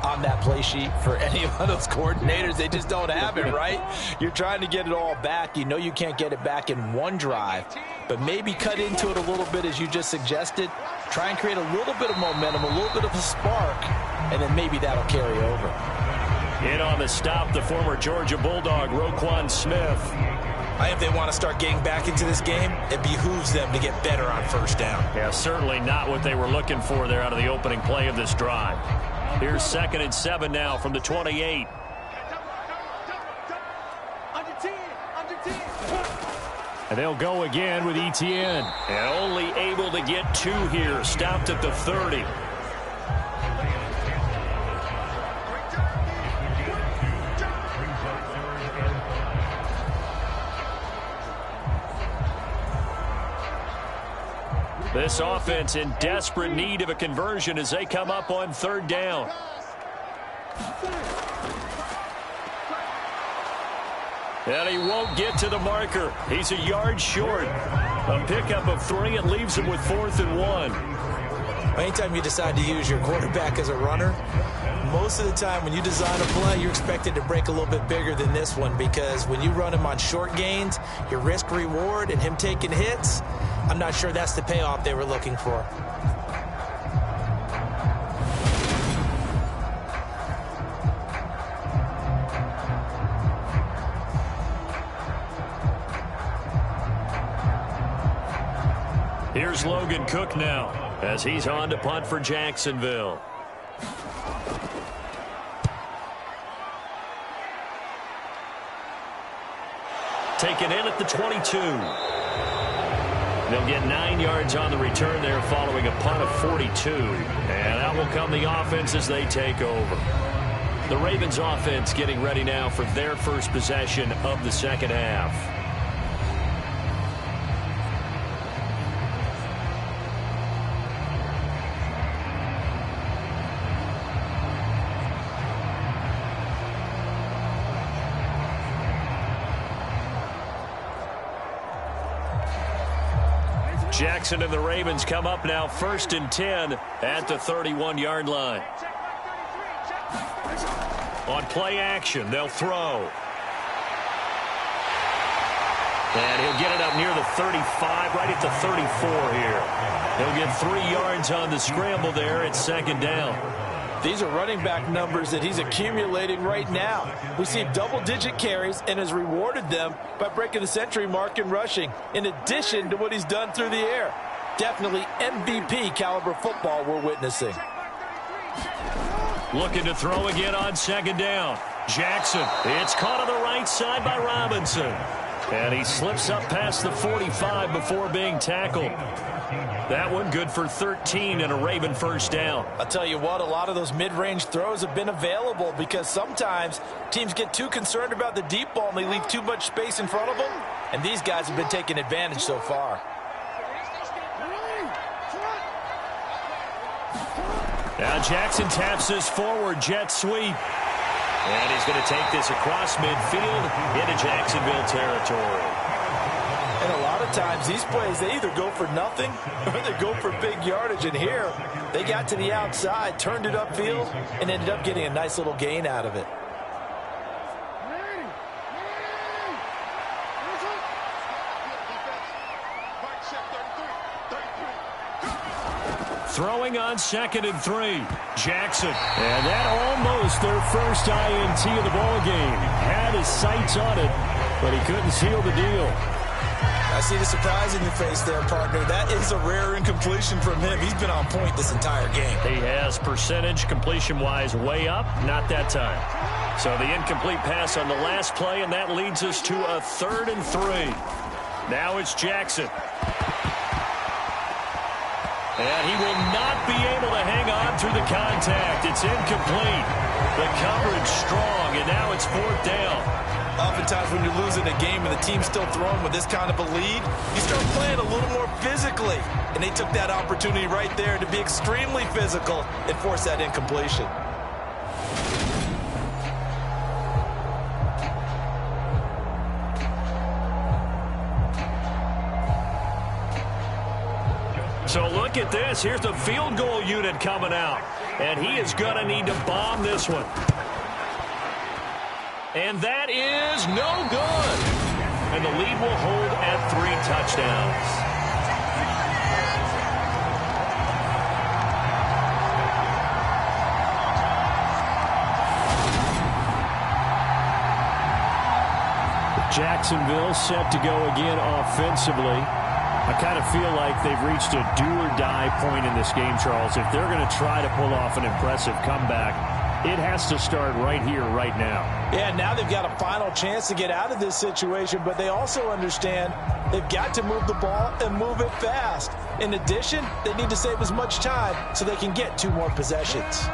on that play sheet for any of those coordinators? They just don't have it, right? You're trying to get it all back. You know you can't get it back in one drive, but maybe cut into it a little bit as you just suggested. Try and create a little bit of momentum, a little bit of a spark, and then maybe that'll carry over. In on the stop, the former Georgia Bulldog, Roquan Smith. If they want to start getting back into this game, it behooves them to get better on first down. Yeah, certainly not what they were looking for there out of the opening play of this drive. Here's 2nd and 7 now from the 28. And they'll go again with Etienne. And only able to get 2 here. Stopped at the 30. This offense in desperate need of a conversion as they come up on 3rd down. And he won't get to the marker. He's a yard short. A pickup of 3. It leaves him with 4th and 1. Anytime you decide to use your quarterback as a runner, most of the time when you design a play, you're expected to break a little bit bigger than this one, because when you run him on short gains, your risk-reward and him taking hits, I'm not sure that's the payoff they were looking for. Here's Logan Cook now as he's on to punt for Jacksonville. Taken in at the 22. They'll get 9 yards on the return there following a punt of 42. And out will come the offense as they take over. The Ravens offense getting ready now for their first possession of the second half. Jackson and the Ravens come up now 1st and 10 at the 31-yard line. On play action, they'll throw. And he'll get it up near the 35, right at the 34 here. He'll get 3 yards on the scramble there at 2nd down. These are running back numbers that he's accumulating right now. We see double-digit carries and has rewarded them by breaking the century mark in rushing, in addition to what he's done through the air. Definitely MVP caliber football we're witnessing. Looking to throw again on 2nd down. Jackson, it's caught on the right side by Robinson. And he slips up past the 45 before being tackled. That one good for 13 and a Raven first down. I'll tell you what, a lot of those mid-range throws have been available because sometimes teams get too concerned about the deep ball and they leave too much space in front of them. And these guys have been taking advantage so far. Now Jackson taps this forward jet sweep. And he's going to take this across midfield into Jacksonville territory. And a lot of times these plays, they either go for nothing or they go for big yardage. And here, they got to the outside, turned it upfield, and ended up getting a nice little gain out of it. Throwing on 2nd and 3. Jackson. And that almost their first INT of the ball game. Had his sights on it, but he couldn't seal the deal. I see the surprise in your face there, partner. That is a rare incompletion from him. He's been on point this entire game. He has percentage completion-wise way up. Not that time. So the incomplete pass on the last play, and that leads us to a 3rd and 3. Now it's Jackson. And he will not be able to hang on through the contact. It's incomplete. The coverage strong, and now it's 4th down. Oftentimes when you're losing a game and the team's still throwing with this kind of a lead, you start playing a little more physically. And they took that opportunity right there to be extremely physical and force that incompletion. So look at this. Here's the field goal unit coming out. And he is going to need to bomb this one. And that is no good. And the lead will hold at 3 touchdowns. Jacksonville set to go again offensively. I kind of feel like they've reached a do-or-die point in this game, Charles. If they're going to try to pull off an impressive comeback, it has to start right here, right now. Yeah, now they've got a final chance to get out of this situation, but they also understand they've got to move the ball and move it fast. In addition, they need to save as much time so they can get 2 more possessions.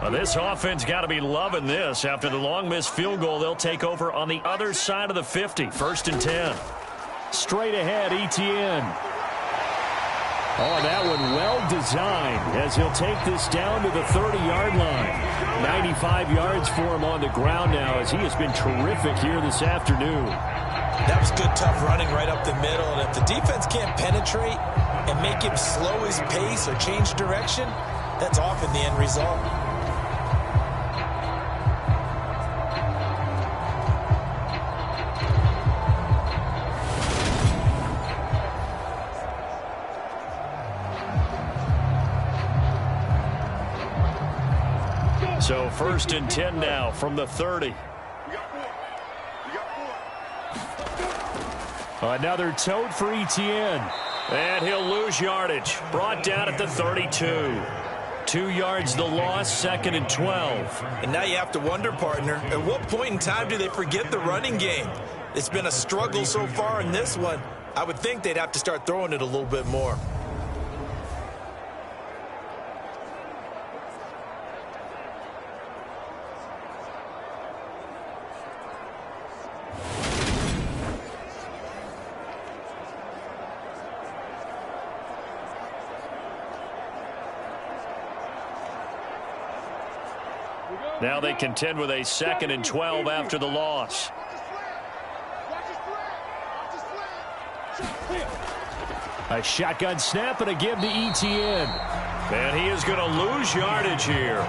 Well, this offense got to be loving this. After the long missed field goal, they'll take over on the other side of the 50, 1st and 10. Straight ahead, Etienne. Oh, that one well designed as he'll take this down to the 30-yard line. 95 yards for him on the ground now as he has been terrific here this afternoon. That was good, tough running right up the middle. And if the defense can't penetrate and make him slow his pace or change direction, that's often the end result. So 1st and 10 now from the 30. Another tote for Etienne. And he'll lose yardage. Brought down at the 32. 2 yards the loss, 2nd and 12. And now you have to wonder, partner, at what point in time do they forget the running game? It's been a struggle so far in this one. I would think they'd have to start throwing it a little bit more. Now they contend with a 2nd and 12 after the loss. A shotgun snap and a give to Etienne. And he is going to lose yardage here.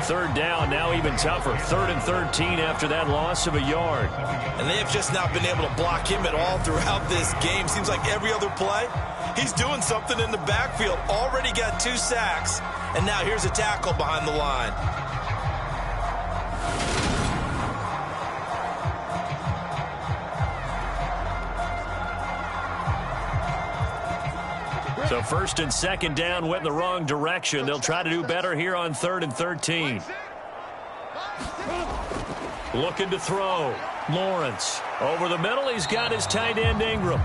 3rd down, now even tougher. 3rd and 13 after that loss of a yard. And they have just not been able to block him at all throughout this game. Seems like every other play, he's doing something in the backfield. Already got 2 sacks, and now here's a tackle behind the line. So 1st and 2nd down went in the wrong direction. They'll try to do better here on 3rd and 13. Looking to throw. Lawrence. Over the middle, he's got his tight end Ingram.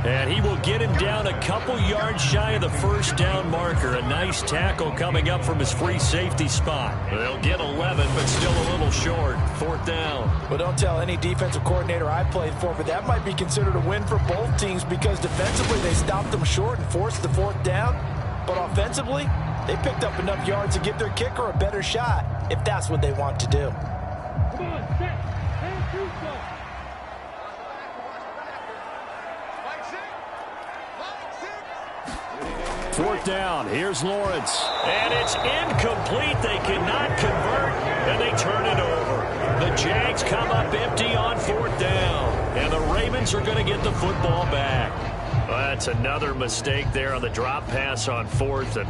And he will get him down a couple yards shy of the 1st down marker. A nice tackle coming up from his free safety spot. They'll get 11, but still a little short. 4th down. Well, don't tell any defensive coordinator I played for, but that might be considered a win for both teams because defensively they stopped them short and forced the 4th down. But offensively, they picked up enough yards to give their kicker a better shot if that's what they want to do. Come on, set. And shoot some. 4th down. Here's Lawrence. And it's incomplete. They cannot convert, and they turn it over. The Jags come up empty on 4th down. And the Ravens are going to get the football back. Well, that's another mistake there on the drop pass on 4th. And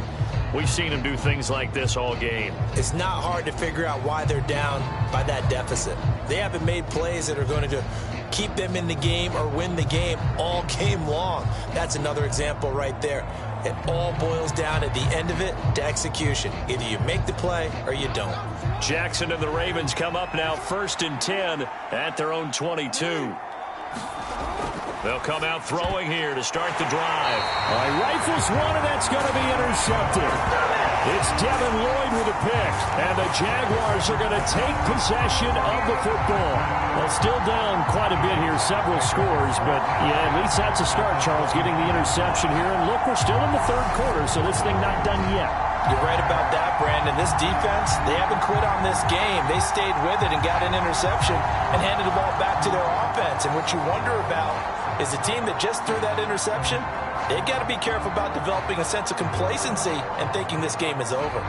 we've seen them do things like this all game. It's not hard to figure out why they're down by that deficit. They haven't made plays that are going to keep them in the game or win the game all game long. That's another example right there. It all boils down at the end of it to execution. Either you make the play or you don't. Jackson and the Ravens come up now 1st and 10 at their own 22. They'll come out throwing here to start the drive. Rifles one, and that's going to be intercepted. It's Devin Lloyd with a pick, and the Jaguars are going to take possession of the football. Well, still down quite a bit here, several scores, but yeah, at least that's a start, Charles, getting the interception here. And look, we're still in the third quarter, so this thing not done yet. You're right about that, Brandon. This defense, they haven't quit on this game. They stayed with it and got an interception and handed the ball back to their offense. And what you wonder about is the team that just threw that interception, they've got to be careful about developing a sense of complacency and thinking this game is over.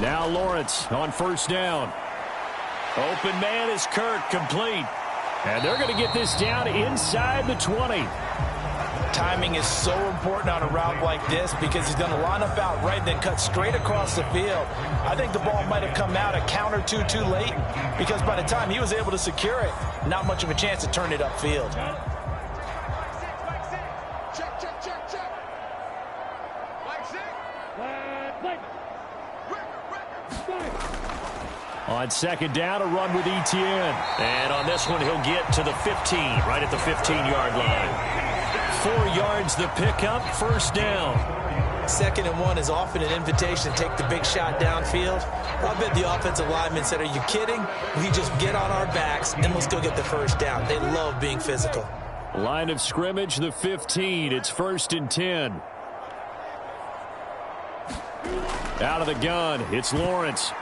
Now Lawrence on first down. Open man is Kirk, complete. And they're going to get this down inside the 20. Timing is so important on a route like this because he's going to line up out right, then cut straight across the field. I think the ball might have come out a count or two too late because by the time he was able to secure it, not much of a chance to turn it upfield. On second down, a run with Etienne. And on this one, he'll get to the 15, right at the 15-yard line. 4 yards the pickup, first down. 2nd and 1 is often an invitation to take the big shot downfield. I bet the offensive lineman said, are you kidding? We just get on our backs and let's go get the first down. They love being physical. Line of scrimmage, the 15. It's 1st and 10. Out of the gun, it's Lawrence.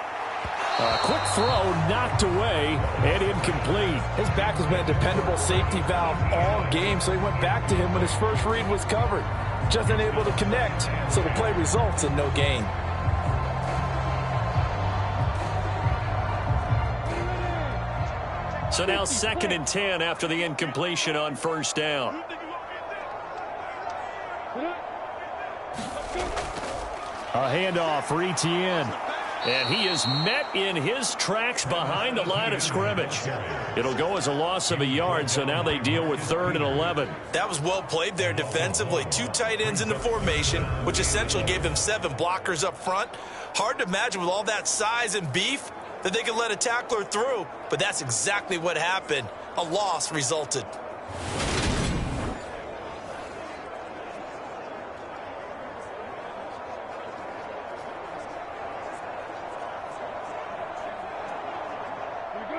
A quick throw knocked away and incomplete. His back has been a dependable safety valve all game, so he went back to him when his first read was covered. Just unable to connect, so the play results in no gain. So now 2nd and 10 after the incompletion on first down. A handoff for Etienne. And he is met in his tracks behind the line of scrimmage. It'll go as a loss of a yard, so now they deal with 3rd and 11. That was well played there defensively. 2 tight ends in the formation, which essentially gave them 7 blockers up front. Hard to imagine with all that size and beef that they could let a tackler through, but that's exactly what happened. A loss resulted.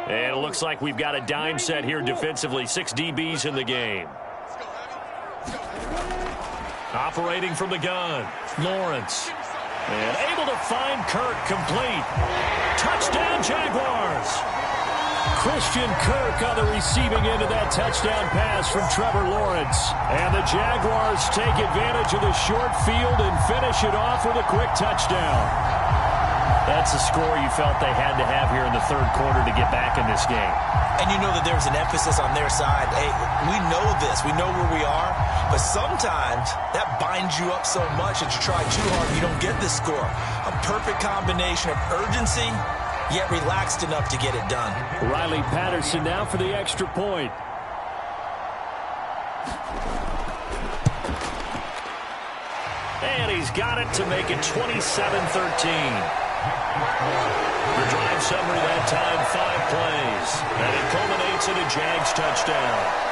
And it looks like we've got a dime set here defensively. 6 DBs in the game. Operating from the gun, Lawrence. And able to find Kirk, complete. Touchdown, Jaguars. Christian Kirk on the receiving end of that touchdown pass from Trevor Lawrence. And the Jaguars take advantage of the short field and finish it off with a quick touchdown. That's a score you felt they had to have here in the third quarter to get back in this game. And you know that there's an emphasis on their side. Hey, we know this. We know where we are. But sometimes that binds you up so much that you try too hard and you don't get this score. A perfect combination of urgency, yet relaxed enough to get it done. Riley Patterson now for the extra point. And he's got it to make it 27-13. The drive summary that time, 5 plays. And it culminates in a Jags touchdown.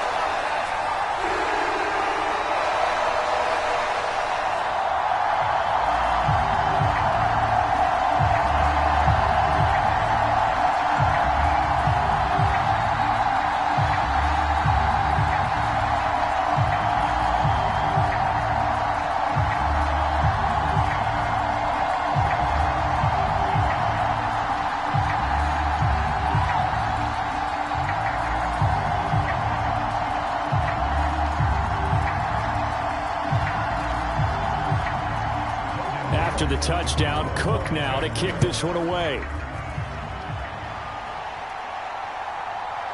After the touchdown, Cook now to kick this one away.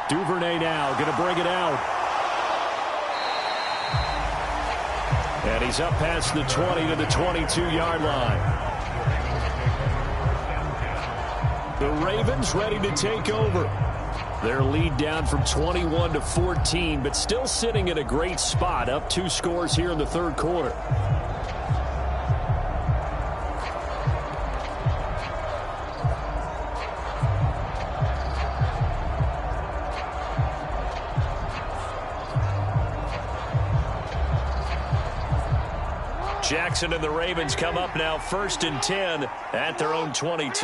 Duvernay now going to bring it out. And he's up past the 20 to the 22-yard line. The Ravens ready to take over. Their lead down from 21 to 14, but still sitting at a great spot, up 2 scores here in the third quarter. Jackson and the Ravens come up now 1st and 10 at their own 22.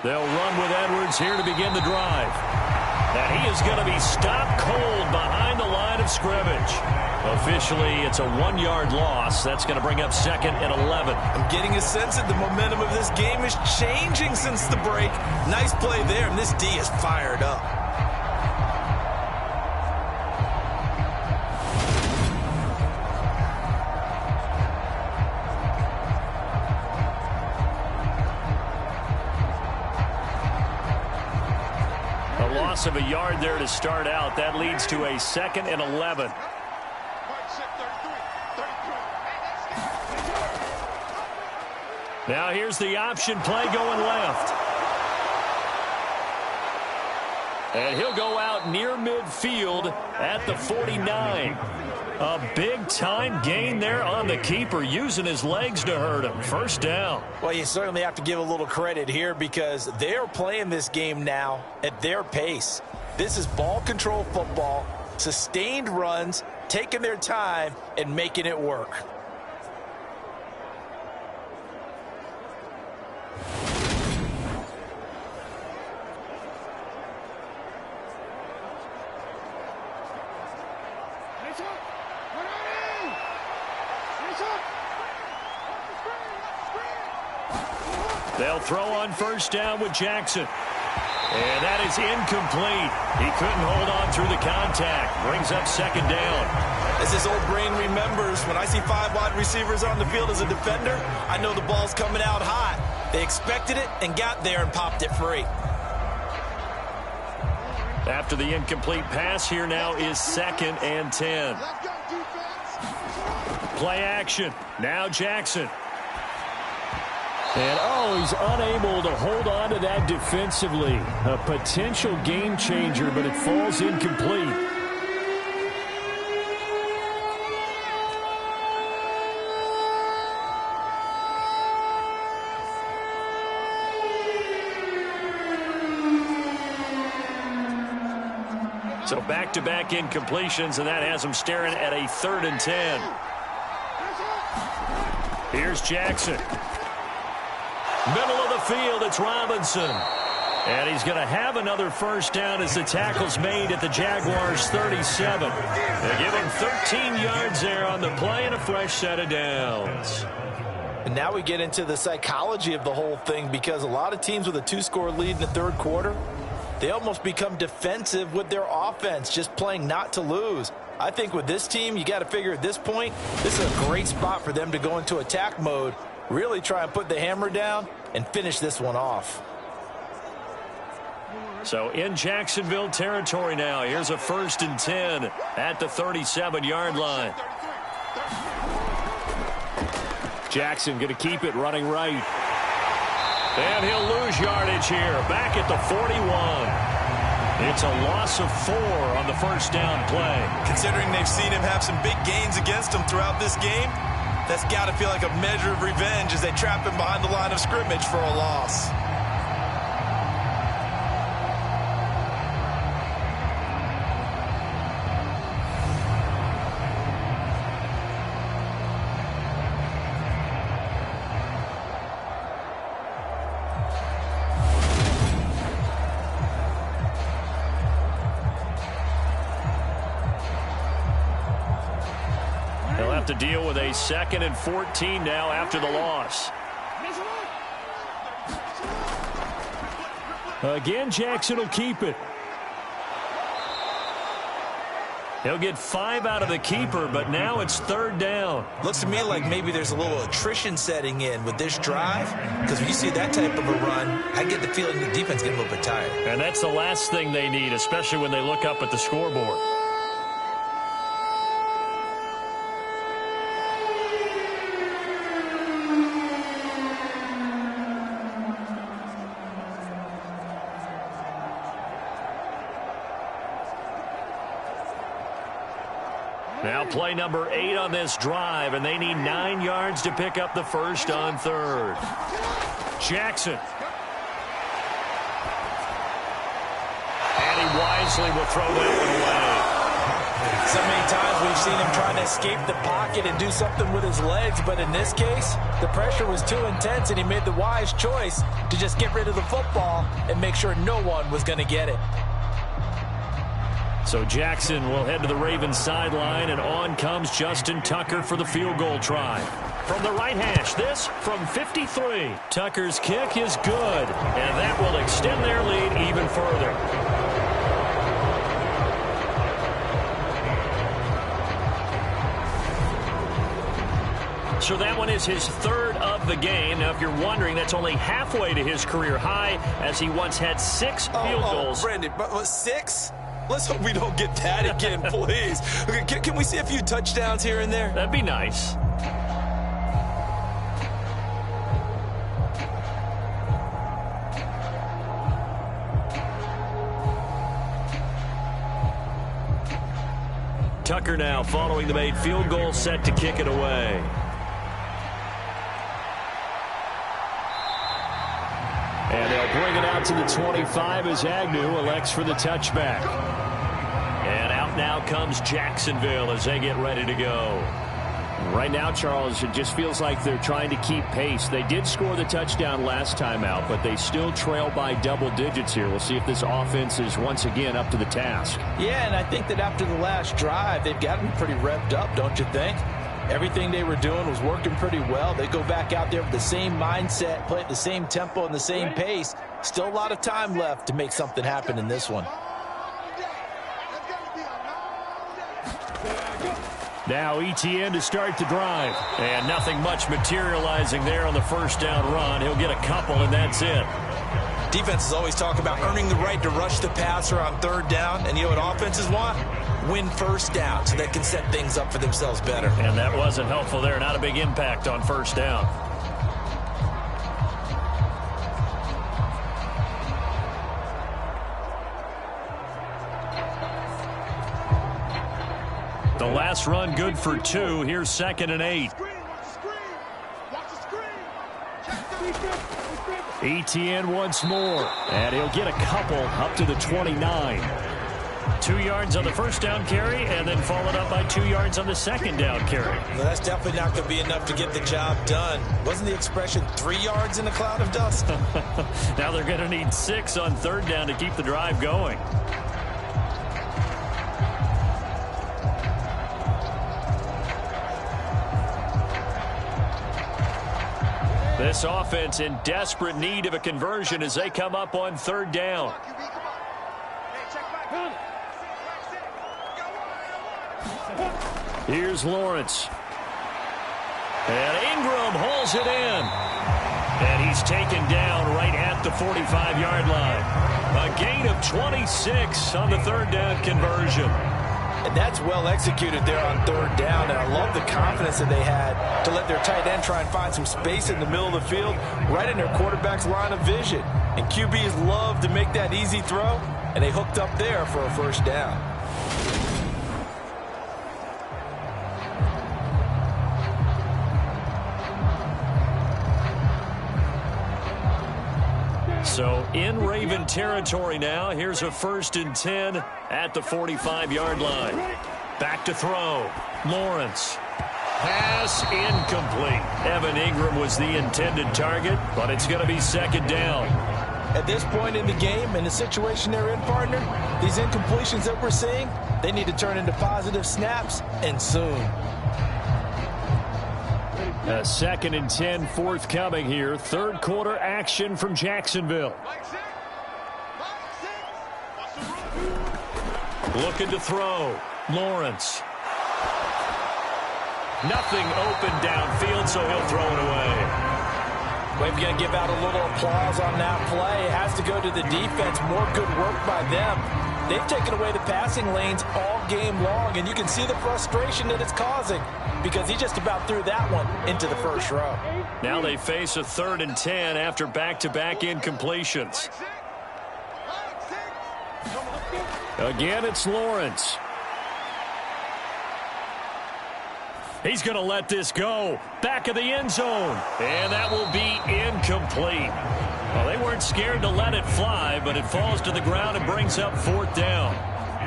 They'll run with Edwards here to begin the drive. And he is going to be stopped cold behind the line of scrimmage. Officially, it's a 1-yard loss. That's going to bring up 2nd and 11. I'm getting a sense that the momentum of this game is changing since the break. Nice play there, and this D is fired up. A loss of a yard there to start out. That leads to a 2nd and 11. Now here's the option play going left. And he'll go out near midfield at the 49. A big-time gain there on the keeper, using his legs to hurt him. 1st down. Well, you certainly have to give a little credit here because they're playing this game now at their pace. This is ball control football, sustained runs, taking their time, and making it work. They'll throw on 1st down with Jackson. And that is incomplete. He couldn't hold on through the contact. Brings up 2nd down. As his old brain remembers, when I see 5 wide receivers on the field as a defender, I know the ball's coming out hot. They expected it and got there and popped it free. After the incomplete pass, here now is 2nd and 10. Play action. Now Jackson. And, he's unable to hold on to that defensively. A potential game changer, but it falls incomplete. So back-to-back incompletions, and that has him staring at a 3rd and 10. Here's Jackson. Middle of the field, it's Robinson. And he's going to have another 1st down as the tackle's made at the Jaguars' 37. They give him 13 yards there on the play and a fresh set of downs. And now we get into the psychology of the whole thing because a lot of teams with a 2-score lead in the 3rd quarter, they almost become defensive with their offense, just playing not to lose. I think with this team, you got to figure at this point, this is a great spot for them to go into attack mode, really try and put the hammer down and finish this one off. So in Jacksonville territory now. Here's a 1st and 10 at the 37-yard line. Jackson going to keep it running right. And he'll lose yardage here. Back at the 41. It's a loss of 4 on the 1st down play. Considering they've seen him have some big gains against them throughout this game, that's got to feel like a measure of revenge as they trap him behind the line of scrimmage for a loss. To deal with a 2nd and 14 now after the loss. Again, Jackson will keep it. He'll get 5 out of the keeper, but now it's 3rd down. Looks to me like maybe there's a little attrition setting in with this drive, because when you see that type of a run, I get the feeling the defense getting a little bit tired. And that's the last thing they need, especially when they look up at the scoreboard. Now play number 8 on this drive, and they need 9 yards to pick up the 1st on 3rd. Jackson. And he wisely will throw that one away. So many times we've seen him trying to escape the pocket and do something with his legs, but in this case, the pressure was too intense, and he made the wise choice to just get rid of the football and make sure no one was going to get it. So Jackson will head to the Ravens sideline, and on comes Justin Tucker for the field goal try. From the right hash, this from 53. Tucker's kick is good, and that will extend their lead even further. So that one is his third of the game. Now, if you're wondering, that's only halfway to his career high, as he once had 6 field goals. Brandon, but 6? Let's hope we don't get that again, please. Okay, can we see a few touchdowns here and there? That'd be nice. Tucker now following the made field goal, set to kick it away. And they'll bring it out to the 25 as Agnew elects for the touchback. And out now comes Jacksonville as they get ready to go. Right now, Charles, it just feels like they're trying to keep pace. They did score the touchdown last time out, but they still trail by double digits here. We'll see if this offense is once again up to the task. Yeah, and I think that after the last drive, they've gotten pretty revved up, don't you think? Everything they were doing was working pretty well. They go back out there with the same mindset, play at the same tempo and the same pace. Still a lot of time left to make something happen in this one. Now ETN to start the drive. And nothing much materializing there on the first down run. He'll get a couple, and that's it. Defenses always talk about earning the right to rush the passer on third down. And you know what offenses want? Win first down so they can set things up for themselves better. And that wasn't helpful there. Not a big impact on first down. The last run good for 2. Here's 2nd and 8. ETN once more. And he'll get a couple up to the 29. 2 yards on the first down carry, and then followed up by 2 yards on the second down carry. Well, that's definitely not going to be enough to get the job done. Wasn't the expression 3 yards in a cloud of dust? Now they're going to need 6 on third down to keep the drive going. This offense in desperate need of a conversion as they come up on third down. Here's Lawrence. And Ingram hauls it in. And he's taken down right at the 45-yard line. A gain of 26 on the third down conversion. And that's well executed there on third down. And I love the confidence that they had to let their tight end try and find some space in the middle of the field, right in their quarterback's line of vision. And QBs love to make that easy throw, and they hooked up there for a first down. So in Raven territory now. Here's a 1st and 10 at the 45-yard line. Back to throw. Lawrence. Pass incomplete. Evan Ingram was the intended target, but it's going to be 2nd down. At this point in the game, in the situation they're in, partner, these incompletions that we're seeing, they need to turn into positive snaps, and soon. A 2nd and 10 forthcoming here. Third quarter action from Jacksonville. Looking to throw. Lawrence. Nothing open downfield, so he'll throw it away. We've got to give out a little applause on that play. It has to go to the defense. More good work by them. They've taken away the passing lanes all game long, and you can see the frustration that it's causing because he just about threw that one into the first row. Now they face a 3rd and 10 after back-to-back incompletions. Again, it's Lawrence. He's going to let this go. Back of the end zone. And that will be incomplete. Well, they weren't scared to let it fly, but it falls to the ground and brings up 4th down.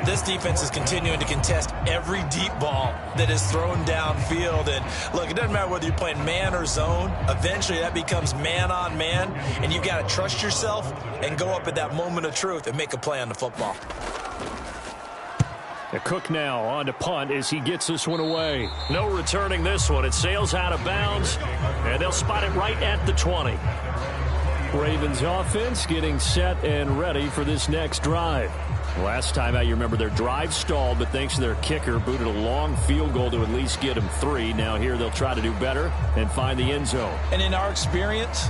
This defense is continuing to contest every deep ball that is thrown downfield. And look, it doesn't matter whether you're playing man or zone. Eventually that becomes man on man, and you've got to trust yourself and go up at that moment of truth and make a play on the football. The Cook now on to punt as he gets this one away. No returning this one. It sails out of bounds, and they'll spot it right at the 20. Ravens offense getting set and ready for this next drive. Last time out, you remember their drive stalled, but thanks to their kicker, booted a long field goal to at least get them 3. Now here they'll try to do better and find the end zone. And in our experience,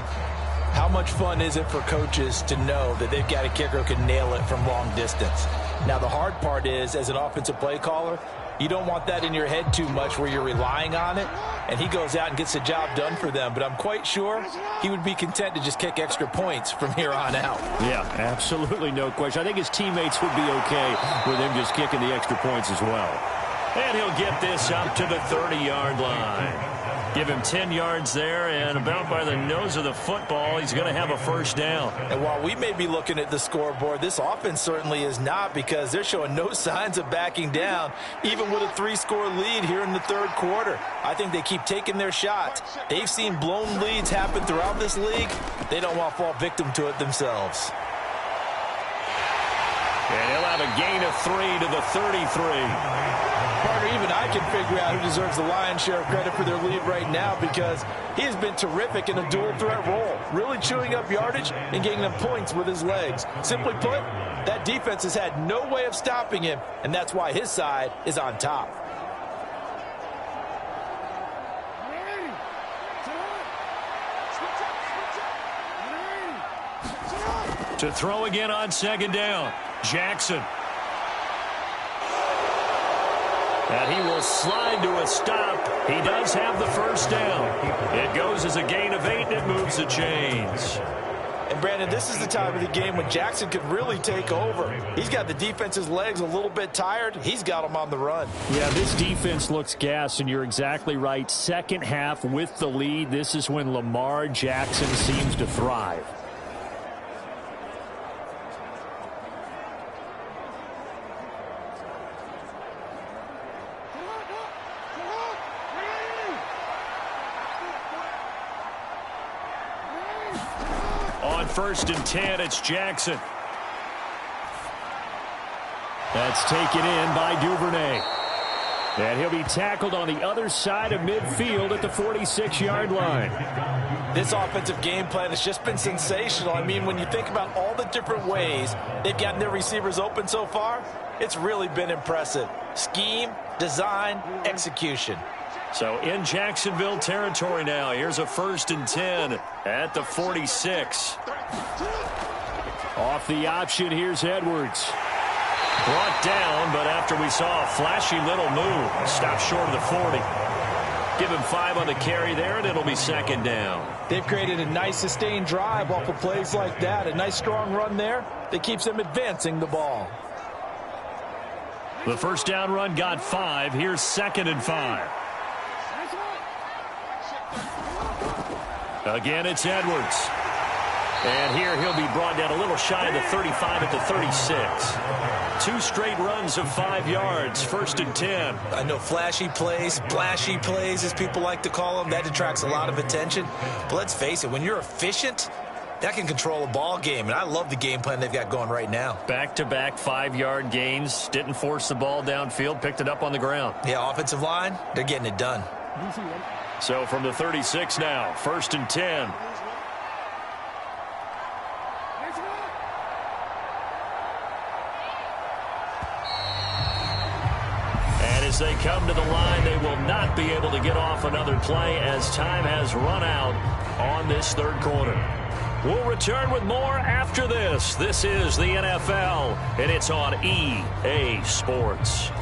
how much fun is it for coaches to know that they've got a kicker who can nail it from long distance? Now, the hard part is, as an offensive play caller, you don't want that in your head too much where you're relying on it, and he goes out and gets the job done for them. But I'm quite sure he would be content to just kick extra points from here on out. Yeah, absolutely no question. I think his teammates would be okay with him just kicking the extra points as well. And he'll get this up to the 30-yard line. Give him 10 yards there, and about by the nose of the football, he's going to have a first down. And while we may be looking at the scoreboard, this offense certainly is not, because they're showing no signs of backing down, even with a 3-score lead here in the third quarter. I think they keep taking their shots. They've seen blown leads happen throughout this league. They don't want to fall victim to it themselves. And he'll have a gain of 3 to the 33. Partner, even I can figure out who deserves the lion's share of credit for their lead right now, because he has been terrific in a dual threat role, really chewing up yardage and getting them points with his legs. Simply put, that defense has had no way of stopping him, and that's why his side is on top. To throw again on second down, Jackson. And he will slide to a stop. He does have the first down. It goes as a gain of 8, and it moves the chains. And, Brandon, this is the time of the game when Jackson could really take over. He's got the defense's legs a little bit tired. He's got them on the run. Yeah, this defense looks gassed, and you're exactly right. Second half with the lead, this is when Lamar Jackson seems to thrive. On 1st and 10, it's Jackson. That's taken in by Duvernay. And he'll be tackled on the other side of midfield at the 46-yard line. This offensive game plan has just been sensational. I mean, when you think about all the different ways they've gotten their receivers open so far, it's really been impressive. Scheme, design, execution. So in Jacksonville territory now. Here's a 1st and 10 at the 46. Off the option, here's Edwards. Brought down, but after we saw a flashy little move, stopped short of the 40. Give him 5 on the carry there, and it'll be second down. They've created a nice sustained drive off of plays like that. A nice strong run there that keeps them advancing the ball. The first down run got 5. Here's 2nd and 5. Again, it's Edwards. And here he'll be brought down a little shy of the 35 at the 36. 2 straight runs of 5 yards, 1st and 10. I know flashy plays, splashy plays, as people like to call them, that attracts a lot of attention. But let's face it, when you're efficient, that can control a ball game. And I love the game plan they've got going right now. Back-to-back 5-yard gains. Didn't force the ball downfield, picked it up on the ground. Yeah, offensive line, they're getting it done. So from the 36 now, 1st and 10. And as they come to the line, they will not be able to get off another play as time has run out on this third quarter. We'll return with more after this. This is the NFL, and it's on EA Sports.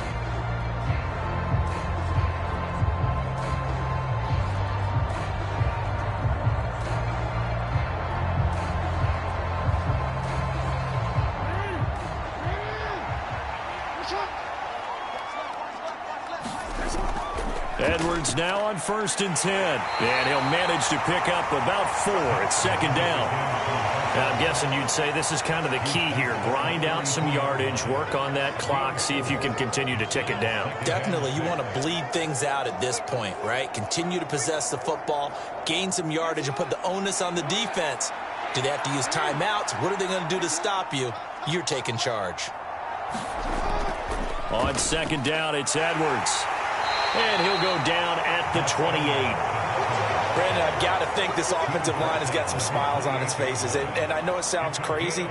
Edwards now on 1st and 10. And he'll manage to pick up about 4 at 2nd down. I'm guessing you'd say this is kind of the key here. Grind out some yardage, work on that clock, see if you can continue to tick it down. Definitely, you want to bleed things out at this point, right? Continue to possess the football, gain some yardage, and put the onus on the defense. Do they have to use timeouts? What are they going to do to stop you? You're taking charge. On second down, it's Edwards. And he'll go down at the 28. Brandon, I've got to think this offensive line has got some smiles on its faces. And I know it sounds crazy,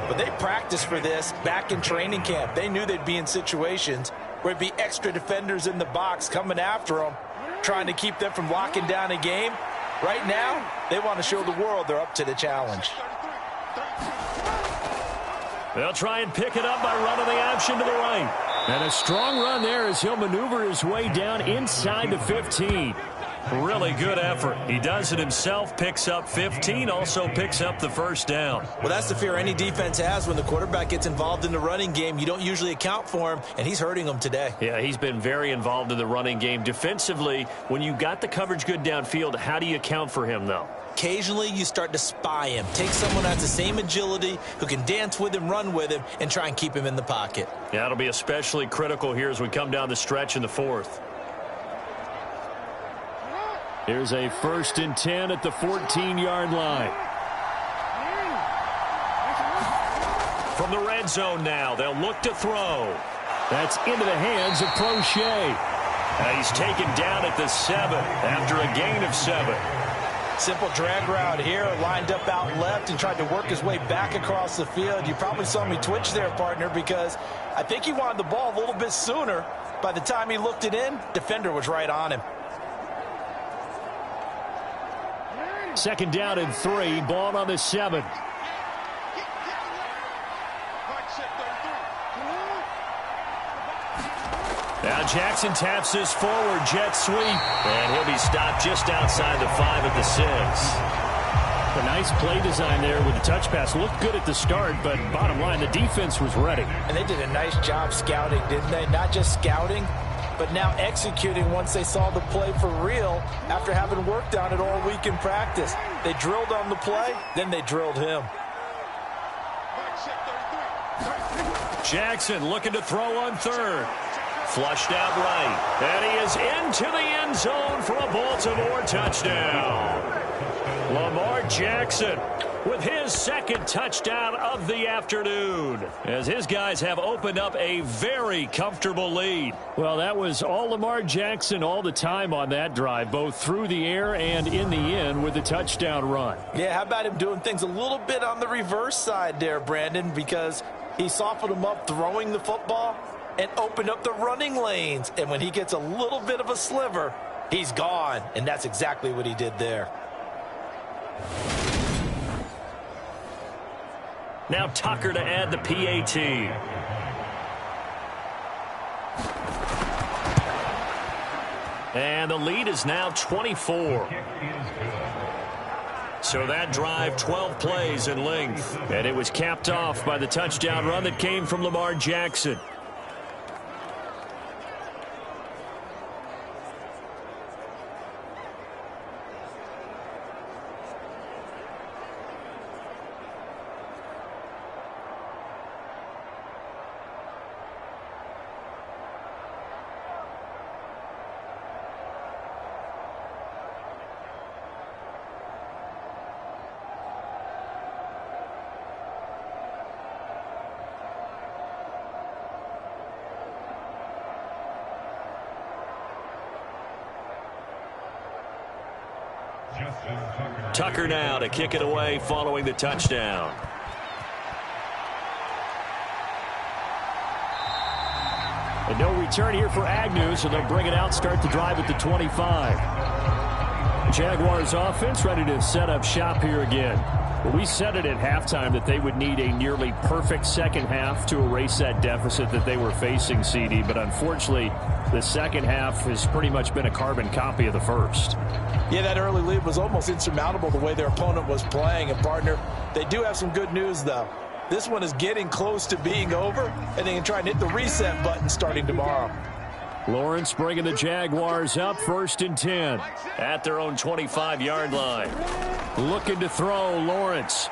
but they practiced for this back in training camp. They knew they'd be in situations where it'd be extra defenders in the box coming after them, trying to keep them from locking down a game. Right now, they want to show the world they're up to the challenge. They'll try and pick it up by running the option to the right. And a strong run there as he'll maneuver his way down inside the 15. Really good effort. He does it himself, picks up 15, also picks up the first down. Well, that's the fear any defense has when the quarterback gets involved in the running game. You don't usually account for him, and he's hurting them today. Yeah, he's been very involved in the running game. Defensively, when you got the coverage good downfield, how do you account for him, though? Occasionally, you start to spy him. Take someone who has the same agility, who can dance with him, run with him, and try and keep him in the pocket. Yeah, it'll be especially critical here as we come down the stretch in the fourth. Here's a 1st and 10 at the 14-yard line. From the red zone now, they'll look to throw. That's into the hands of Prochet. He's taken down at the 7 after a gain of 7. Simple drag route here, lined up out left and tried to work his way back across the field. You probably saw me twitch there, partner, because I think he wanted the ball a little bit sooner. By the time he looked it in, defender was right on him. 2nd down and 3, ball on the 7. Now Jackson taps this forward jet sweep, and he'll be stopped just outside the 5 at the 6. A nice play design there with the touch pass. Looked good at the start, but bottom line, the defense was ready. And they did a nice job scouting, didn't they? Not just scouting, but now executing once they saw the play for real after having worked on it all week in practice. They drilled on the play, then they drilled him. Jackson looking to throw on 3rd. Flushed out right. And he is into the end zone for a Baltimore touchdown. Lamar Jackson with his 2nd touchdown of the afternoon, as his guys have opened up a very comfortable lead. Well, that was all Lamar Jackson all the time on that drive, both through the air and in the end with the touchdown run. Yeah, how about him doing things a little bit on the reverse side there, Brandon, because he softened him up throwing the football and opened up the running lanes. And when he gets a little bit of a sliver, he's gone. And that's exactly what he did there. Now Tucker to add the PAT. And the lead is now 24. So that drive, 12 plays in length. And it was capped off by the touchdown run that came from Lamar Jackson. Tucker now to kick it away following the touchdown. And no return here for Agnew, so they'll bring it out, start the drive at the 25. Jaguars offense ready to set up shop here again. Well, we said it at halftime that they would need a nearly perfect second half to erase that deficit that they were facing, CD, but unfortunately the second half has pretty much been a carbon copy of the first. Yeah, that early lead was almost insurmountable the way their opponent was playing. And, partner, they do have some good news, though. This one is getting close to being over, and they can try and hit the reset button starting tomorrow. Lawrence bringing the Jaguars up, 1st and 10 at their own 25-yard line. Looking to throw, Lawrence.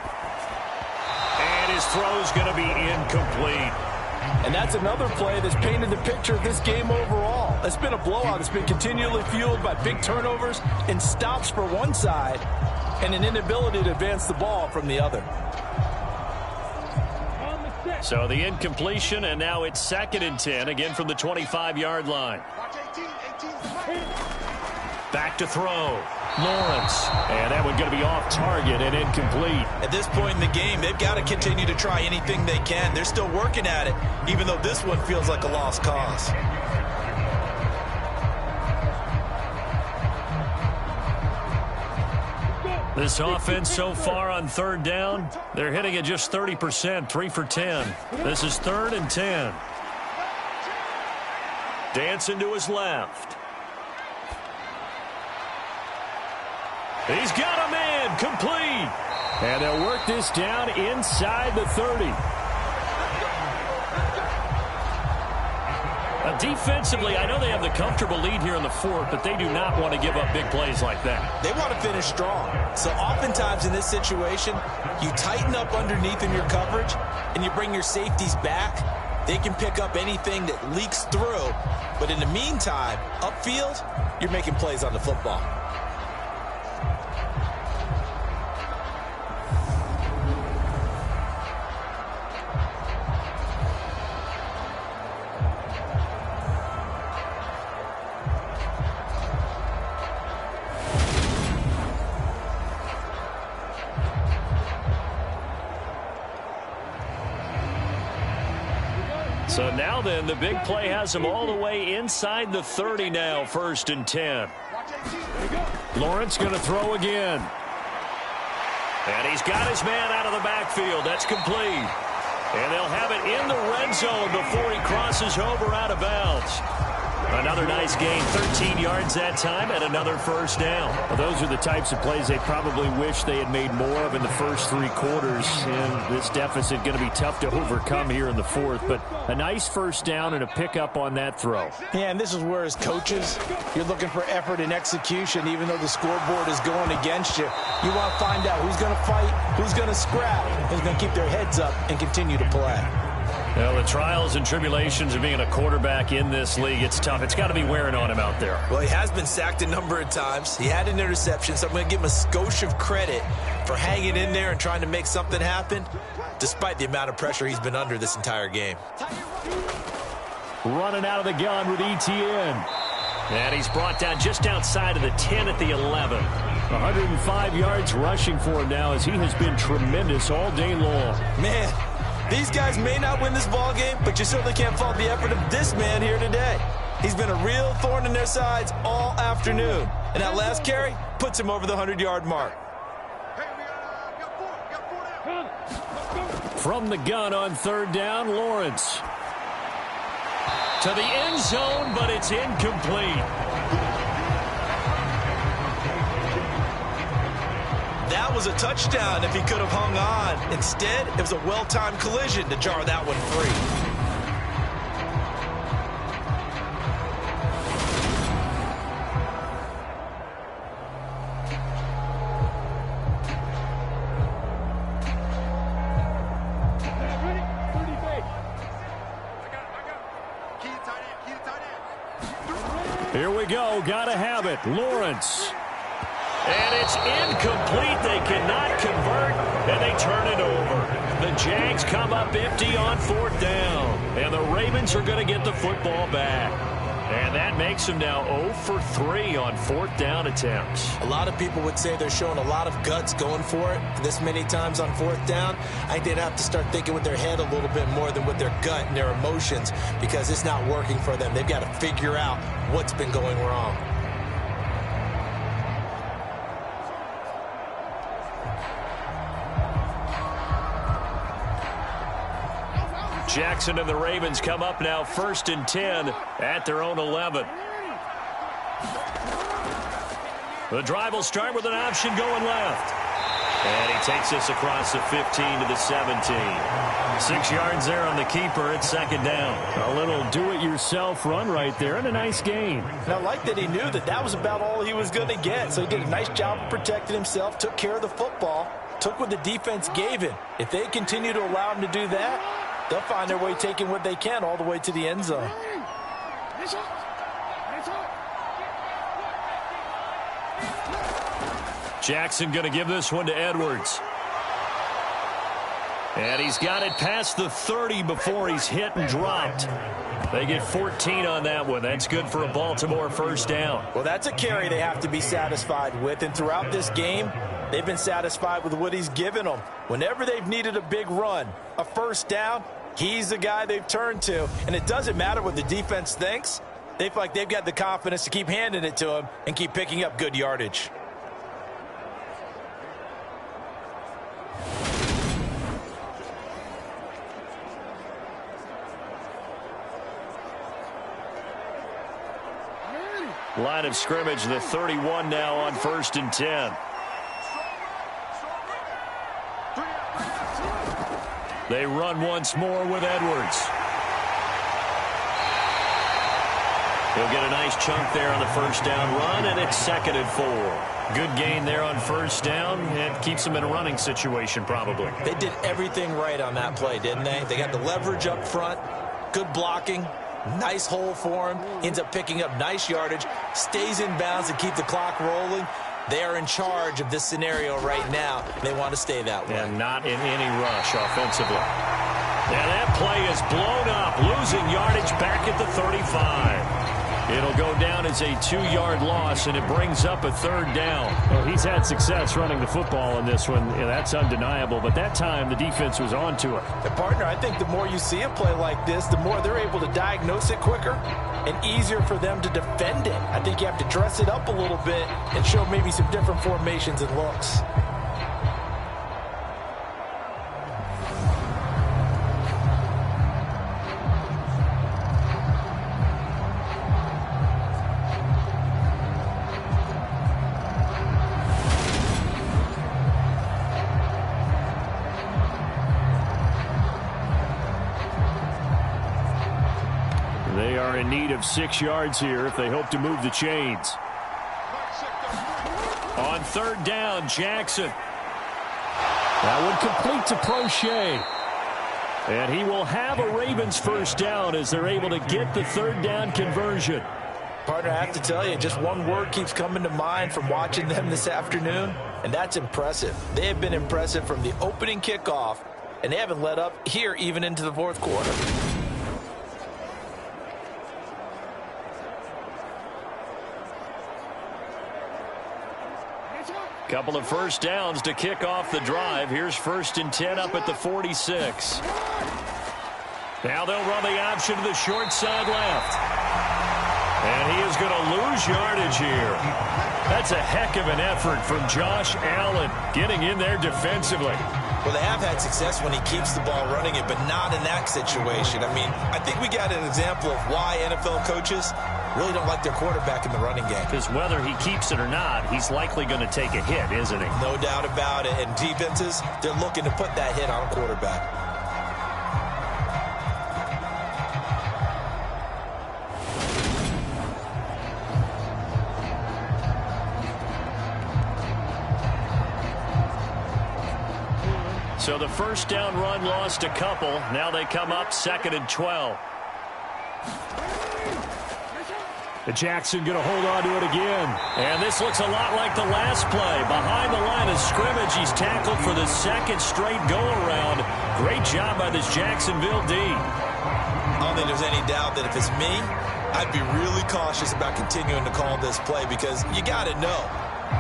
His throw's going to be incomplete. And that's another play that's painted the picture of this game overall. It's been a blowout. It's been continually fueled by big turnovers and stops for one side and an inability to advance the ball from the other. So the incompletion, and now it's 2nd and 10, again from the 25-yard line. Back to throw. Lawrence. And that one going to be off target and incomplete. At this point in the game, they've got to continue to try anything they can. They're still working at it, even though this one feels like a lost cause. This offense so far on 3rd down, they're hitting at just 30%, 3 for 10. This is 3rd and 10. Dancing to his left. He's got a man, complete. And they'll work this down inside the 30. Defensively, I know they have the comfortable lead here in the 4th, but they do not want to give up big plays like that. They want to finish strong. So oftentimes in this situation, you tighten up underneath in your coverage, and you bring your safeties back. They can pick up anything that leaks through. But in the meantime, upfield, you're making plays on the football. So now then, the big play has them all the way inside the 30 now, 1st and 10. Lawrence going to throw again. And he's got his man out of the backfield. That's complete. And they'll have it in the red zone before he crosses over out of bounds. Another nice gain, 13 yards that time, and another 1st down. Well, those are the types of plays they probably wish they had made more of in the first 3 quarters. And this deficit going to be tough to overcome here in the 4th. But a nice 1st down and a pickup on that throw. Yeah, and this is where, as coaches, you're looking for effort and execution, even though the scoreboard is going against you. You want to find out who's going to fight, who's going to scrap, who's going to keep their heads up and continue to play. Well, the trials and tribulations of being a quarterback in this league, it's tough. It's got to be wearing on him out there. Well, he has been sacked a number of times. He had an interception, so I'm going to give him a skosh of credit for hanging in there and trying to make something happen, despite the amount of pressure he's been under this entire game. Running out of the gun with Etienne. And he's brought down just outside of the 10 at the 11. 105 yards rushing for him now, as he has been tremendous all day long. Man, these guys may not win this ball game, but you certainly can't fault the effort of this man here today. He's been a real thorn in their sides all afternoon. And that last carry puts him over the 100-yard mark. From the gun on 3rd down, Lawrence. To the end zone, but it's incomplete. That was a touchdown if he could have hung on. Instead, it was a well-timed collision to jar that one free. Here we go. Got to have it. Lawrence. And it's incomplete. They cannot convert, and they turn it over. The Jags come up empty on 4th down, and the Ravens are going to get the football back. And that makes them now 0 for 3 on 4th down attempts. A lot of people would say they're showing a lot of guts going for it this many times on 4th down. I think they'd have to start thinking with their head a little bit more than with their gut and their emotions, because it's not working for them. They've got to figure out what's been going wrong. Jackson and the Ravens come up now 1st and 10 at their own 11. The drive will start with an option going left. And he takes us across the 15 to the 17. 6 yards there on the keeper at 2nd down. A little do-it-yourself run right there, and a nice gain. And I like that he knew that that was about all he was going to get. So he did a nice job of protecting himself, took care of the football, took what the defense gave him. If they continue to allow him to do that, they'll find their way taking what they can all the way to the end zone. Jackson going to give this one to Edwards. And he's got it past the 30 before he's hit and dropped. They get 14 on that one. That's good for a Baltimore first down. Well, that's a carry they have to be satisfied with. And throughout this game, they've been satisfied with what he's given them. Whenever they've needed a big run, a first down, he's the guy they've turned to. And it doesn't matter what the defense thinks. They feel like they've got the confidence to keep handing it to him and keep picking up good yardage. Line of scrimmage, the 31 now on 1st and 10. They run once more with Edwards. He'll get a nice chunk there on the first down run, and it's 2nd and 4. Good gain there on first down. It keeps them in a running situation, probably. They did everything right on that play, didn't they? They got the leverage up front, good blocking. Nice hole for him. Ends up picking up nice yardage. Stays in bounds to keep the clock rolling. They are in charge of this scenario right now. They want to stay that way. And not in any rush offensively. And that play is blown up. Losing yardage back at the 35. It'll go down as a 2-yard loss, and it brings up a 3rd down. Well, he's had success running the football in this one. Yeah, that's undeniable. But that time, the defense was on to it. And, partner, I think the more you see a play like this, the more they're able to diagnose it quicker and easier for them to defend it. I think you have to dress it up a little bit and show maybe some different formations and looks. They are in need of 6 yards here if they hope to move the chains. On 3rd down, Jackson. That one complete to Prochet. And he will have a Ravens first down as they're able to get the 3rd down conversion. Partner, I have to tell you, just one word keeps coming to mind from watching them this afternoon, and that's impressive. They have been impressive from the opening kickoff, and they haven't let up here even into the 4th quarter. Couple of first downs to kick off the drive. Here's 1st and 10 up at the 46. Now they'll run the option to the short side left. And he is going to lose yardage here. That's a heck of an effort from Josh Allen getting in there defensively. Well, they have had success when he keeps the ball running it, but not in that situation. I mean, I think we got an example of why NFL coaches really don't like their quarterback in the running game. Because whether he keeps it or not, he's likely going to take a hit, isn't he? No doubt about it. And defenses, they're looking to put that hit on a quarterback. So the first down run lost a couple. Now they come up 2nd and 12. Jackson going to hold on to it again. And this looks a lot like the last play. Behind the line of scrimmage, he's tackled for the 2nd straight go-around. Great job by this Jacksonville D. I don't think there's any doubt that if it's me, I'd be really cautious about continuing to call this play because you got to know,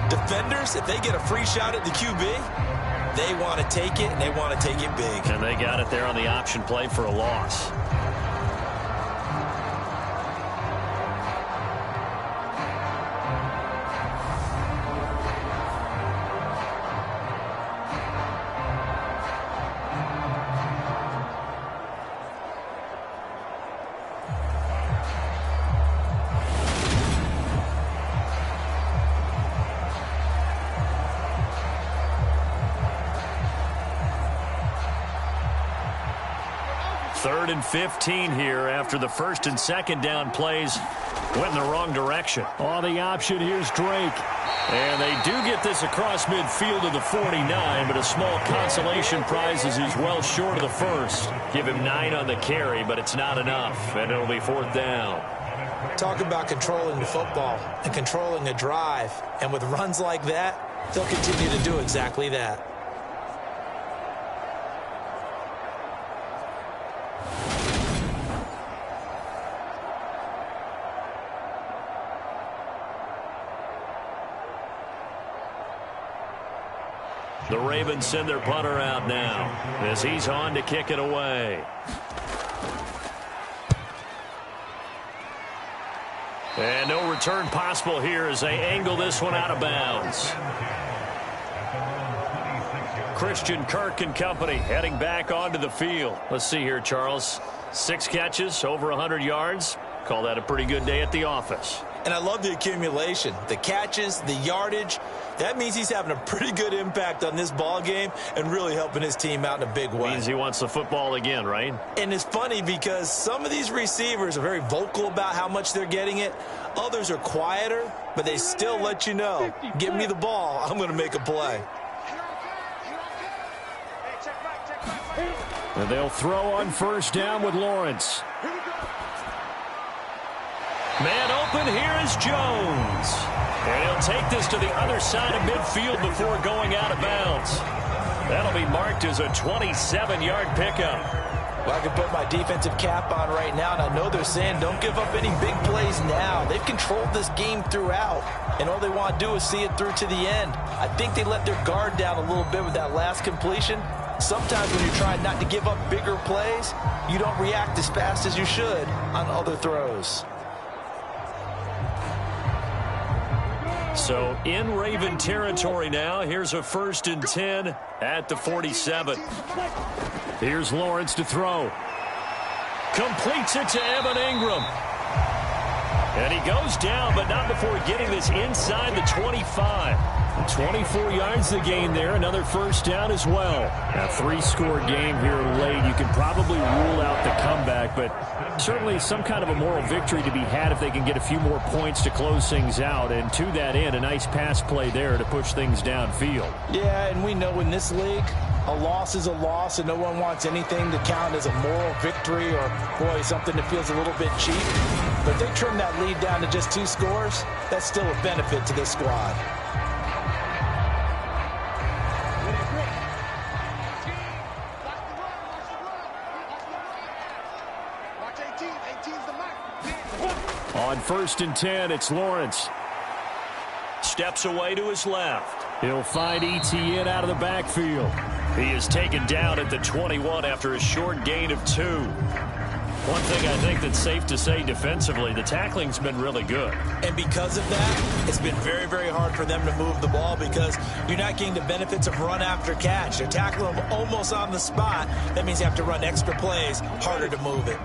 defenders, if they get a free shot at the QB, they want to take it, and they want to take it big. And they got it there on the option play for a loss. 3rd and 15 here after the 1st and 2nd down plays went in the wrong direction. On the option, here's Drake. And they do get this across midfield to the 49, but a small consolation prize as he's well short of the first. Give him 9 on the carry, but it's not enough, and it'll be 4th down. Talk about controlling the football and controlling a drive. And with runs like that, they'll continue to do exactly that. The Ravens send their punter out now as he's on to kick it away. And no return possible here as they angle this one out of bounds. Christian Kirk and company heading back onto the field. Let's see here, Charles. 6 catches, over 100 yards. Call that a pretty good day at the office. And I love the accumulation, the catches, the yardage. That means he's having a pretty good impact on this ball game and really helping his team out in a big way. Means he wants the football again, right? And it's funny because some of these receivers are very vocal about how much they're getting it. Others are quieter, but they still let you know, give me the ball, I'm going to make a play. And they'll throw on 1st down with Lawrence. Man open, here is Jones. And he'll take this to the other side of midfield before going out of bounds. That'll be marked as a 27-yard pickup. Well, I can put my defensive cap on right now, and I know they're saying don't give up any big plays now. They've controlled this game throughout, and all they want to do is see it through to the end. I think they let their guard down a little bit with that last completion. Sometimes when you're trying not to give up bigger plays, you don't react as fast as you should on other throws. So in Raven territory now. Here's a 1st and 10 at the 47. Here's Lawrence to throw. Completes it to Evan Ingram. And he goes down, but not before getting this inside the 25. 24 yards to gain there. Another 1st down as well. A 3-score game here late. You can probably rule out the comeback, but certainly some kind of a moral victory to be had if they can get a few more points to close things out. And to that end, a nice pass play there to push things downfield. Yeah, and we know in this league, a loss is a loss, and no one wants anything to count as a moral victory or, boy, something that feels a little bit cheap. But if they trim that lead down to just 2 scores, that's still a benefit to this squad. On 1st and 10, it's Lawrence. Steps away to his left. He'll find ETN out of the backfield. He is taken down at the 21 after a short gain of 2. One thing I think that's safe to say defensively, the tackling's been really good. And because of that, it's been very, very hard for them to move the ball because you're not getting the benefits of run after catch. They're tackling them almost on the spot. That means you have to run extra plays, harder to move it.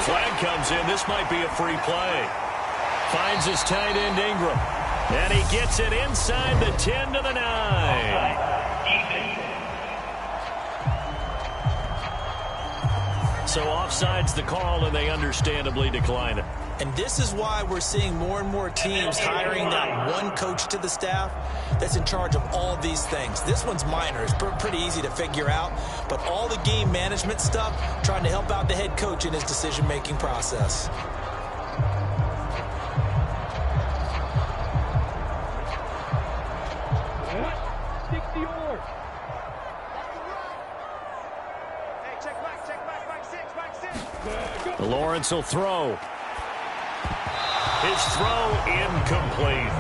Flag comes in. This might be a free play. Finds his tight end Ingram. And he gets it inside the 10 to the 9. So offside's the call, and they understandably decline it. And this is why we're seeing more and more teams hiring that one coach to the staff that's in charge of all these things. This one's minor. It's pretty easy to figure out. But all the game management stuff, trying to help out the head coach in his decision-making process. Lawrence will throw. His throw incomplete.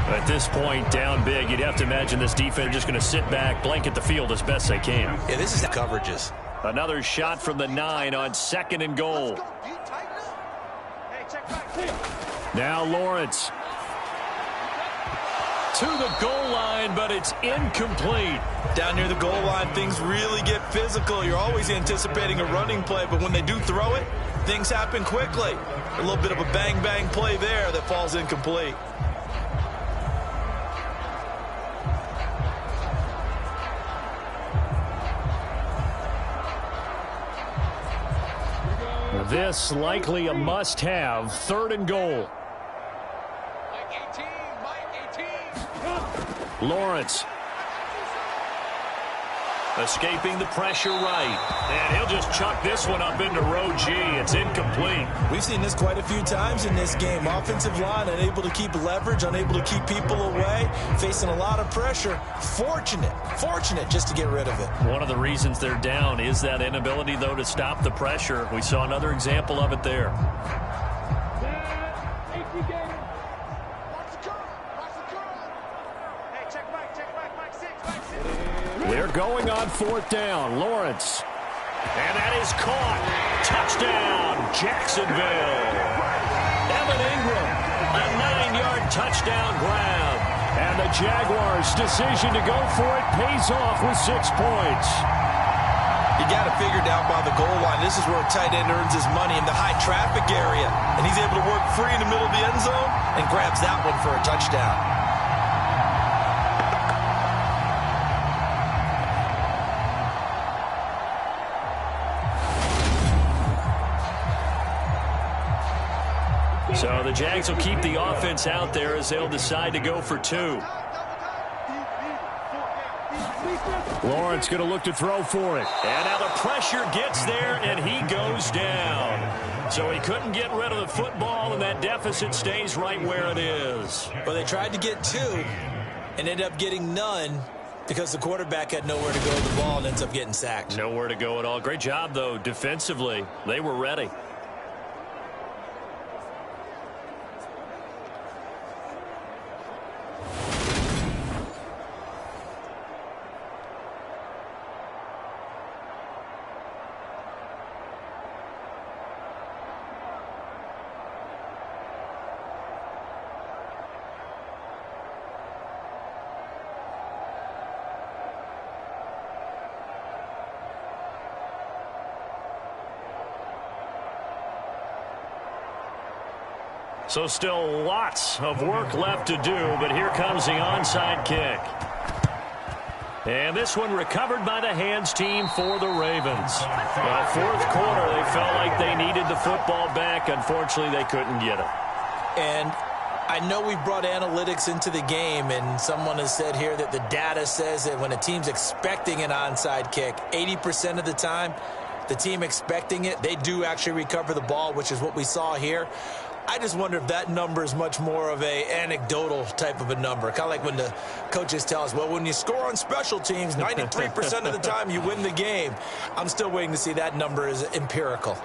At this point, down big, you'd have to imagine this defense just going to sit back, blanket the field as best they can. Yeah, this is the coverages. Another shot from the 9 on 2nd and goal. Now Lawrence. To the goal line, but it's incomplete. Down near the goal line, things really get physical. You're always anticipating a running play, but when they do throw it, things happen quickly. A little bit of a bang-bang play there that falls incomplete. This likely a must-have. 3rd and goal. Lawrence. Escaping the pressure right. And he'll just chuck this one up into row G. It's incomplete. We've seen this quite a few times in this game. Offensive line unable to keep leverage, unable to keep people away, facing a lot of pressure. Fortunate just to get rid of it. One of the reasons they're down is that inability, though, to stop the pressure. We saw another example of it there. They're going on 4th down. Lawrence. And that is caught. Touchdown, Jacksonville. Evan Ingram, a 9-yard touchdown grab. And the Jaguars' decision to go for it pays off with 6 points. You got it figured out by the goal line. This is where a tight end earns his money, in the high traffic area. And he's able to work free in the middle of the end zone and grabs that one for a touchdown. So the Jags will keep the offense out there as they'll decide to go for 2. Lawrence going to look to throw for it. And now the pressure gets there, and he goes down. So he couldn't get rid of the football, and that deficit stays right where it is. Well, they tried to get 2 and ended up getting none because the quarterback had nowhere to go with the ball and ends up getting sacked. Nowhere to go at all. Great job, though, defensively. They were ready. So still lots of work left to do, but here comes the onside kick. And this one recovered by the hands team for the Ravens. Well, 4th quarter, they felt like they needed the football back. Unfortunately, they couldn't get it. And I know we brought analytics into the game, and someone has said here that the data says that when a team's expecting an onside kick, 80% of the time, the team expecting it, they do actually recover the ball, which is what we saw here. I just wonder if that number is much more of a anecdotal type of a number. Kind of like when the coaches tell us, well, when you score on special teams, 93% of the time you win the game. I'm still waiting to see that number is empirical.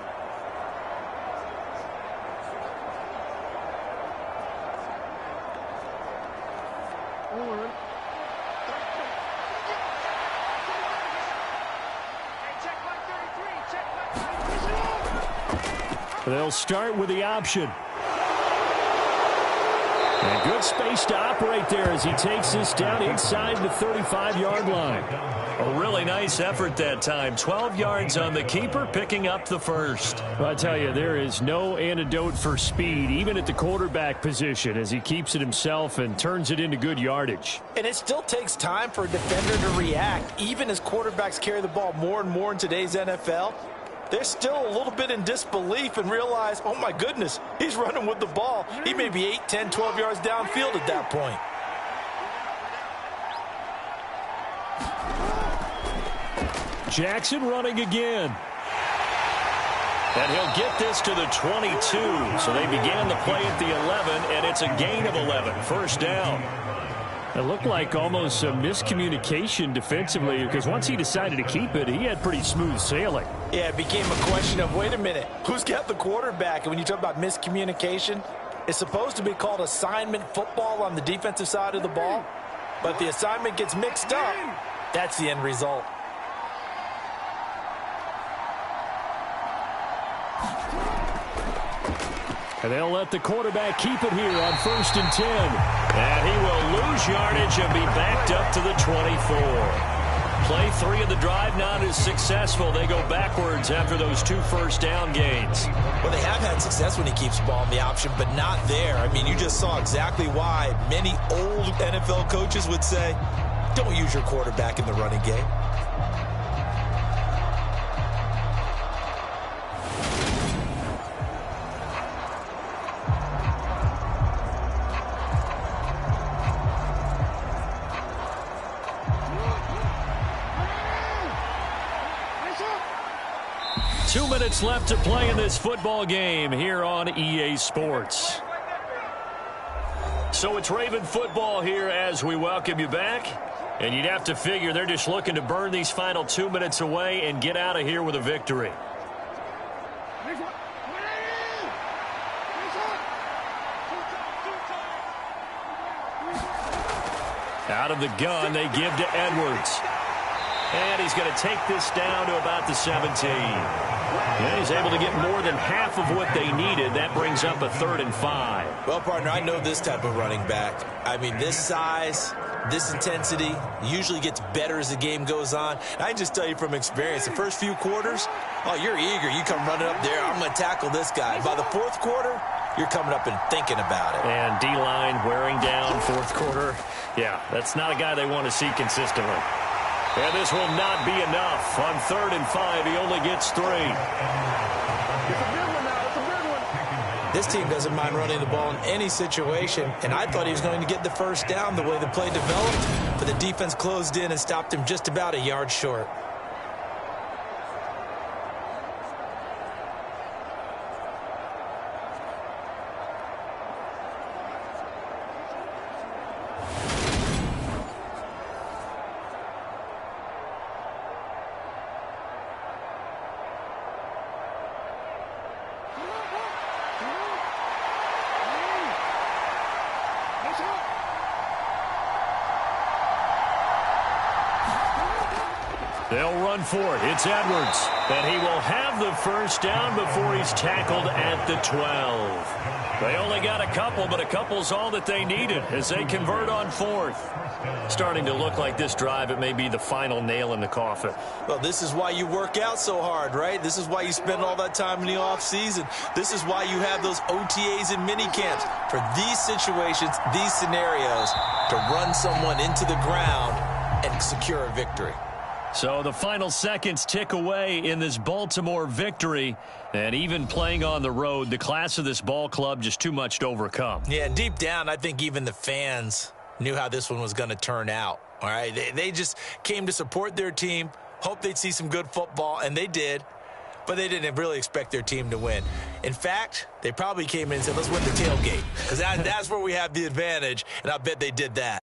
They'll start with the option. And good space to operate there as he takes this down inside the 35-yard line. A really nice effort that time. 12 yards on the keeper, picking up the first. Well, I tell you, there is no antidote for speed, even at the quarterback position, as he keeps it himself and turns it into good yardage. And it still takes time for a defender to react, even as quarterbacks carry the ball more and more in today's NFL. They're still a little bit in disbelief and realize, oh, my goodness, he's running with the ball. He may be 8, 10, 12 yards downfield at that point. Jackson running again. And he'll get this to the 22. So they began the play at the 11, and it's a gain of 11. First down. It looked like almost a miscommunication defensively, because once he decided to keep it, he had pretty smooth sailing. Yeah, it became a question of, wait a minute, who's got the quarterback? And when you talk about miscommunication, it's supposed to be called assignment football on the defensive side of the ball. But if the assignment gets mixed up, that's the end result. And they'll let the quarterback keep it here on 1st and 10. And he will lose yardage and be backed up to the 24. Play 3 of the drive not as successful. They go backwards after those 2 first down gains. Well, they have had success when he keeps the ball in the option, but not there. I mean, you just saw exactly why many old NFL coaches would say, don't use your quarterback in the running game. 2 minutes left to play in this football game here on EA Sports. So it's Raven football here as we welcome you back. And you'd have to figure they're just looking to burn these final 2 minutes away and get out of here with a victory. Out of the gun, they give to Edwards. And he's going to take this down to about the 17. Yeah, he's able to get more than half of what they needed. That brings up a 3rd and 5. Well, partner, I know this type of running back. I mean, this size, this intensity usually gets better as the game goes on. And I can just tell you from experience, the first few quarters, oh, you're eager. You come running up there, I'm going to tackle this guy. By the 4th quarter, you're coming up and thinking about it. And D-line wearing down 4th quarter. Yeah, that's not a guy they want to see consistently. And this will not be enough. On 3rd and 5, he only gets 3. This team doesn't mind running the ball in any situation, and I thought he was going to get the first down the way the play developed, but the defense closed in and stopped him just about a yard short. They'll run for it. It's Edwards. And he will have the first down before he's tackled at the 12. They only got a couple, but a couple's all that they needed as they convert on 4th. Starting to look like this drive, it may be the final nail in the coffin. Well, this is why you work out so hard, right? This is why you spend all that time in the offseason. This is why you have those OTAs and mini camps. For these situations, these scenarios, to run someone into the ground and secure a victory. So the final seconds tick away in this Baltimore victory. And even playing on the road, the class of this ball club just too much to overcome. Yeah, deep down, I think even the fans knew how this one was going to turn out. All right, they just came to support their team, hoped they'd see some good football, and they did. But they didn't really expect their team to win. In fact, they probably came in and said, let's win the tailgate. Because that's where we have the advantage, and I bet they did that.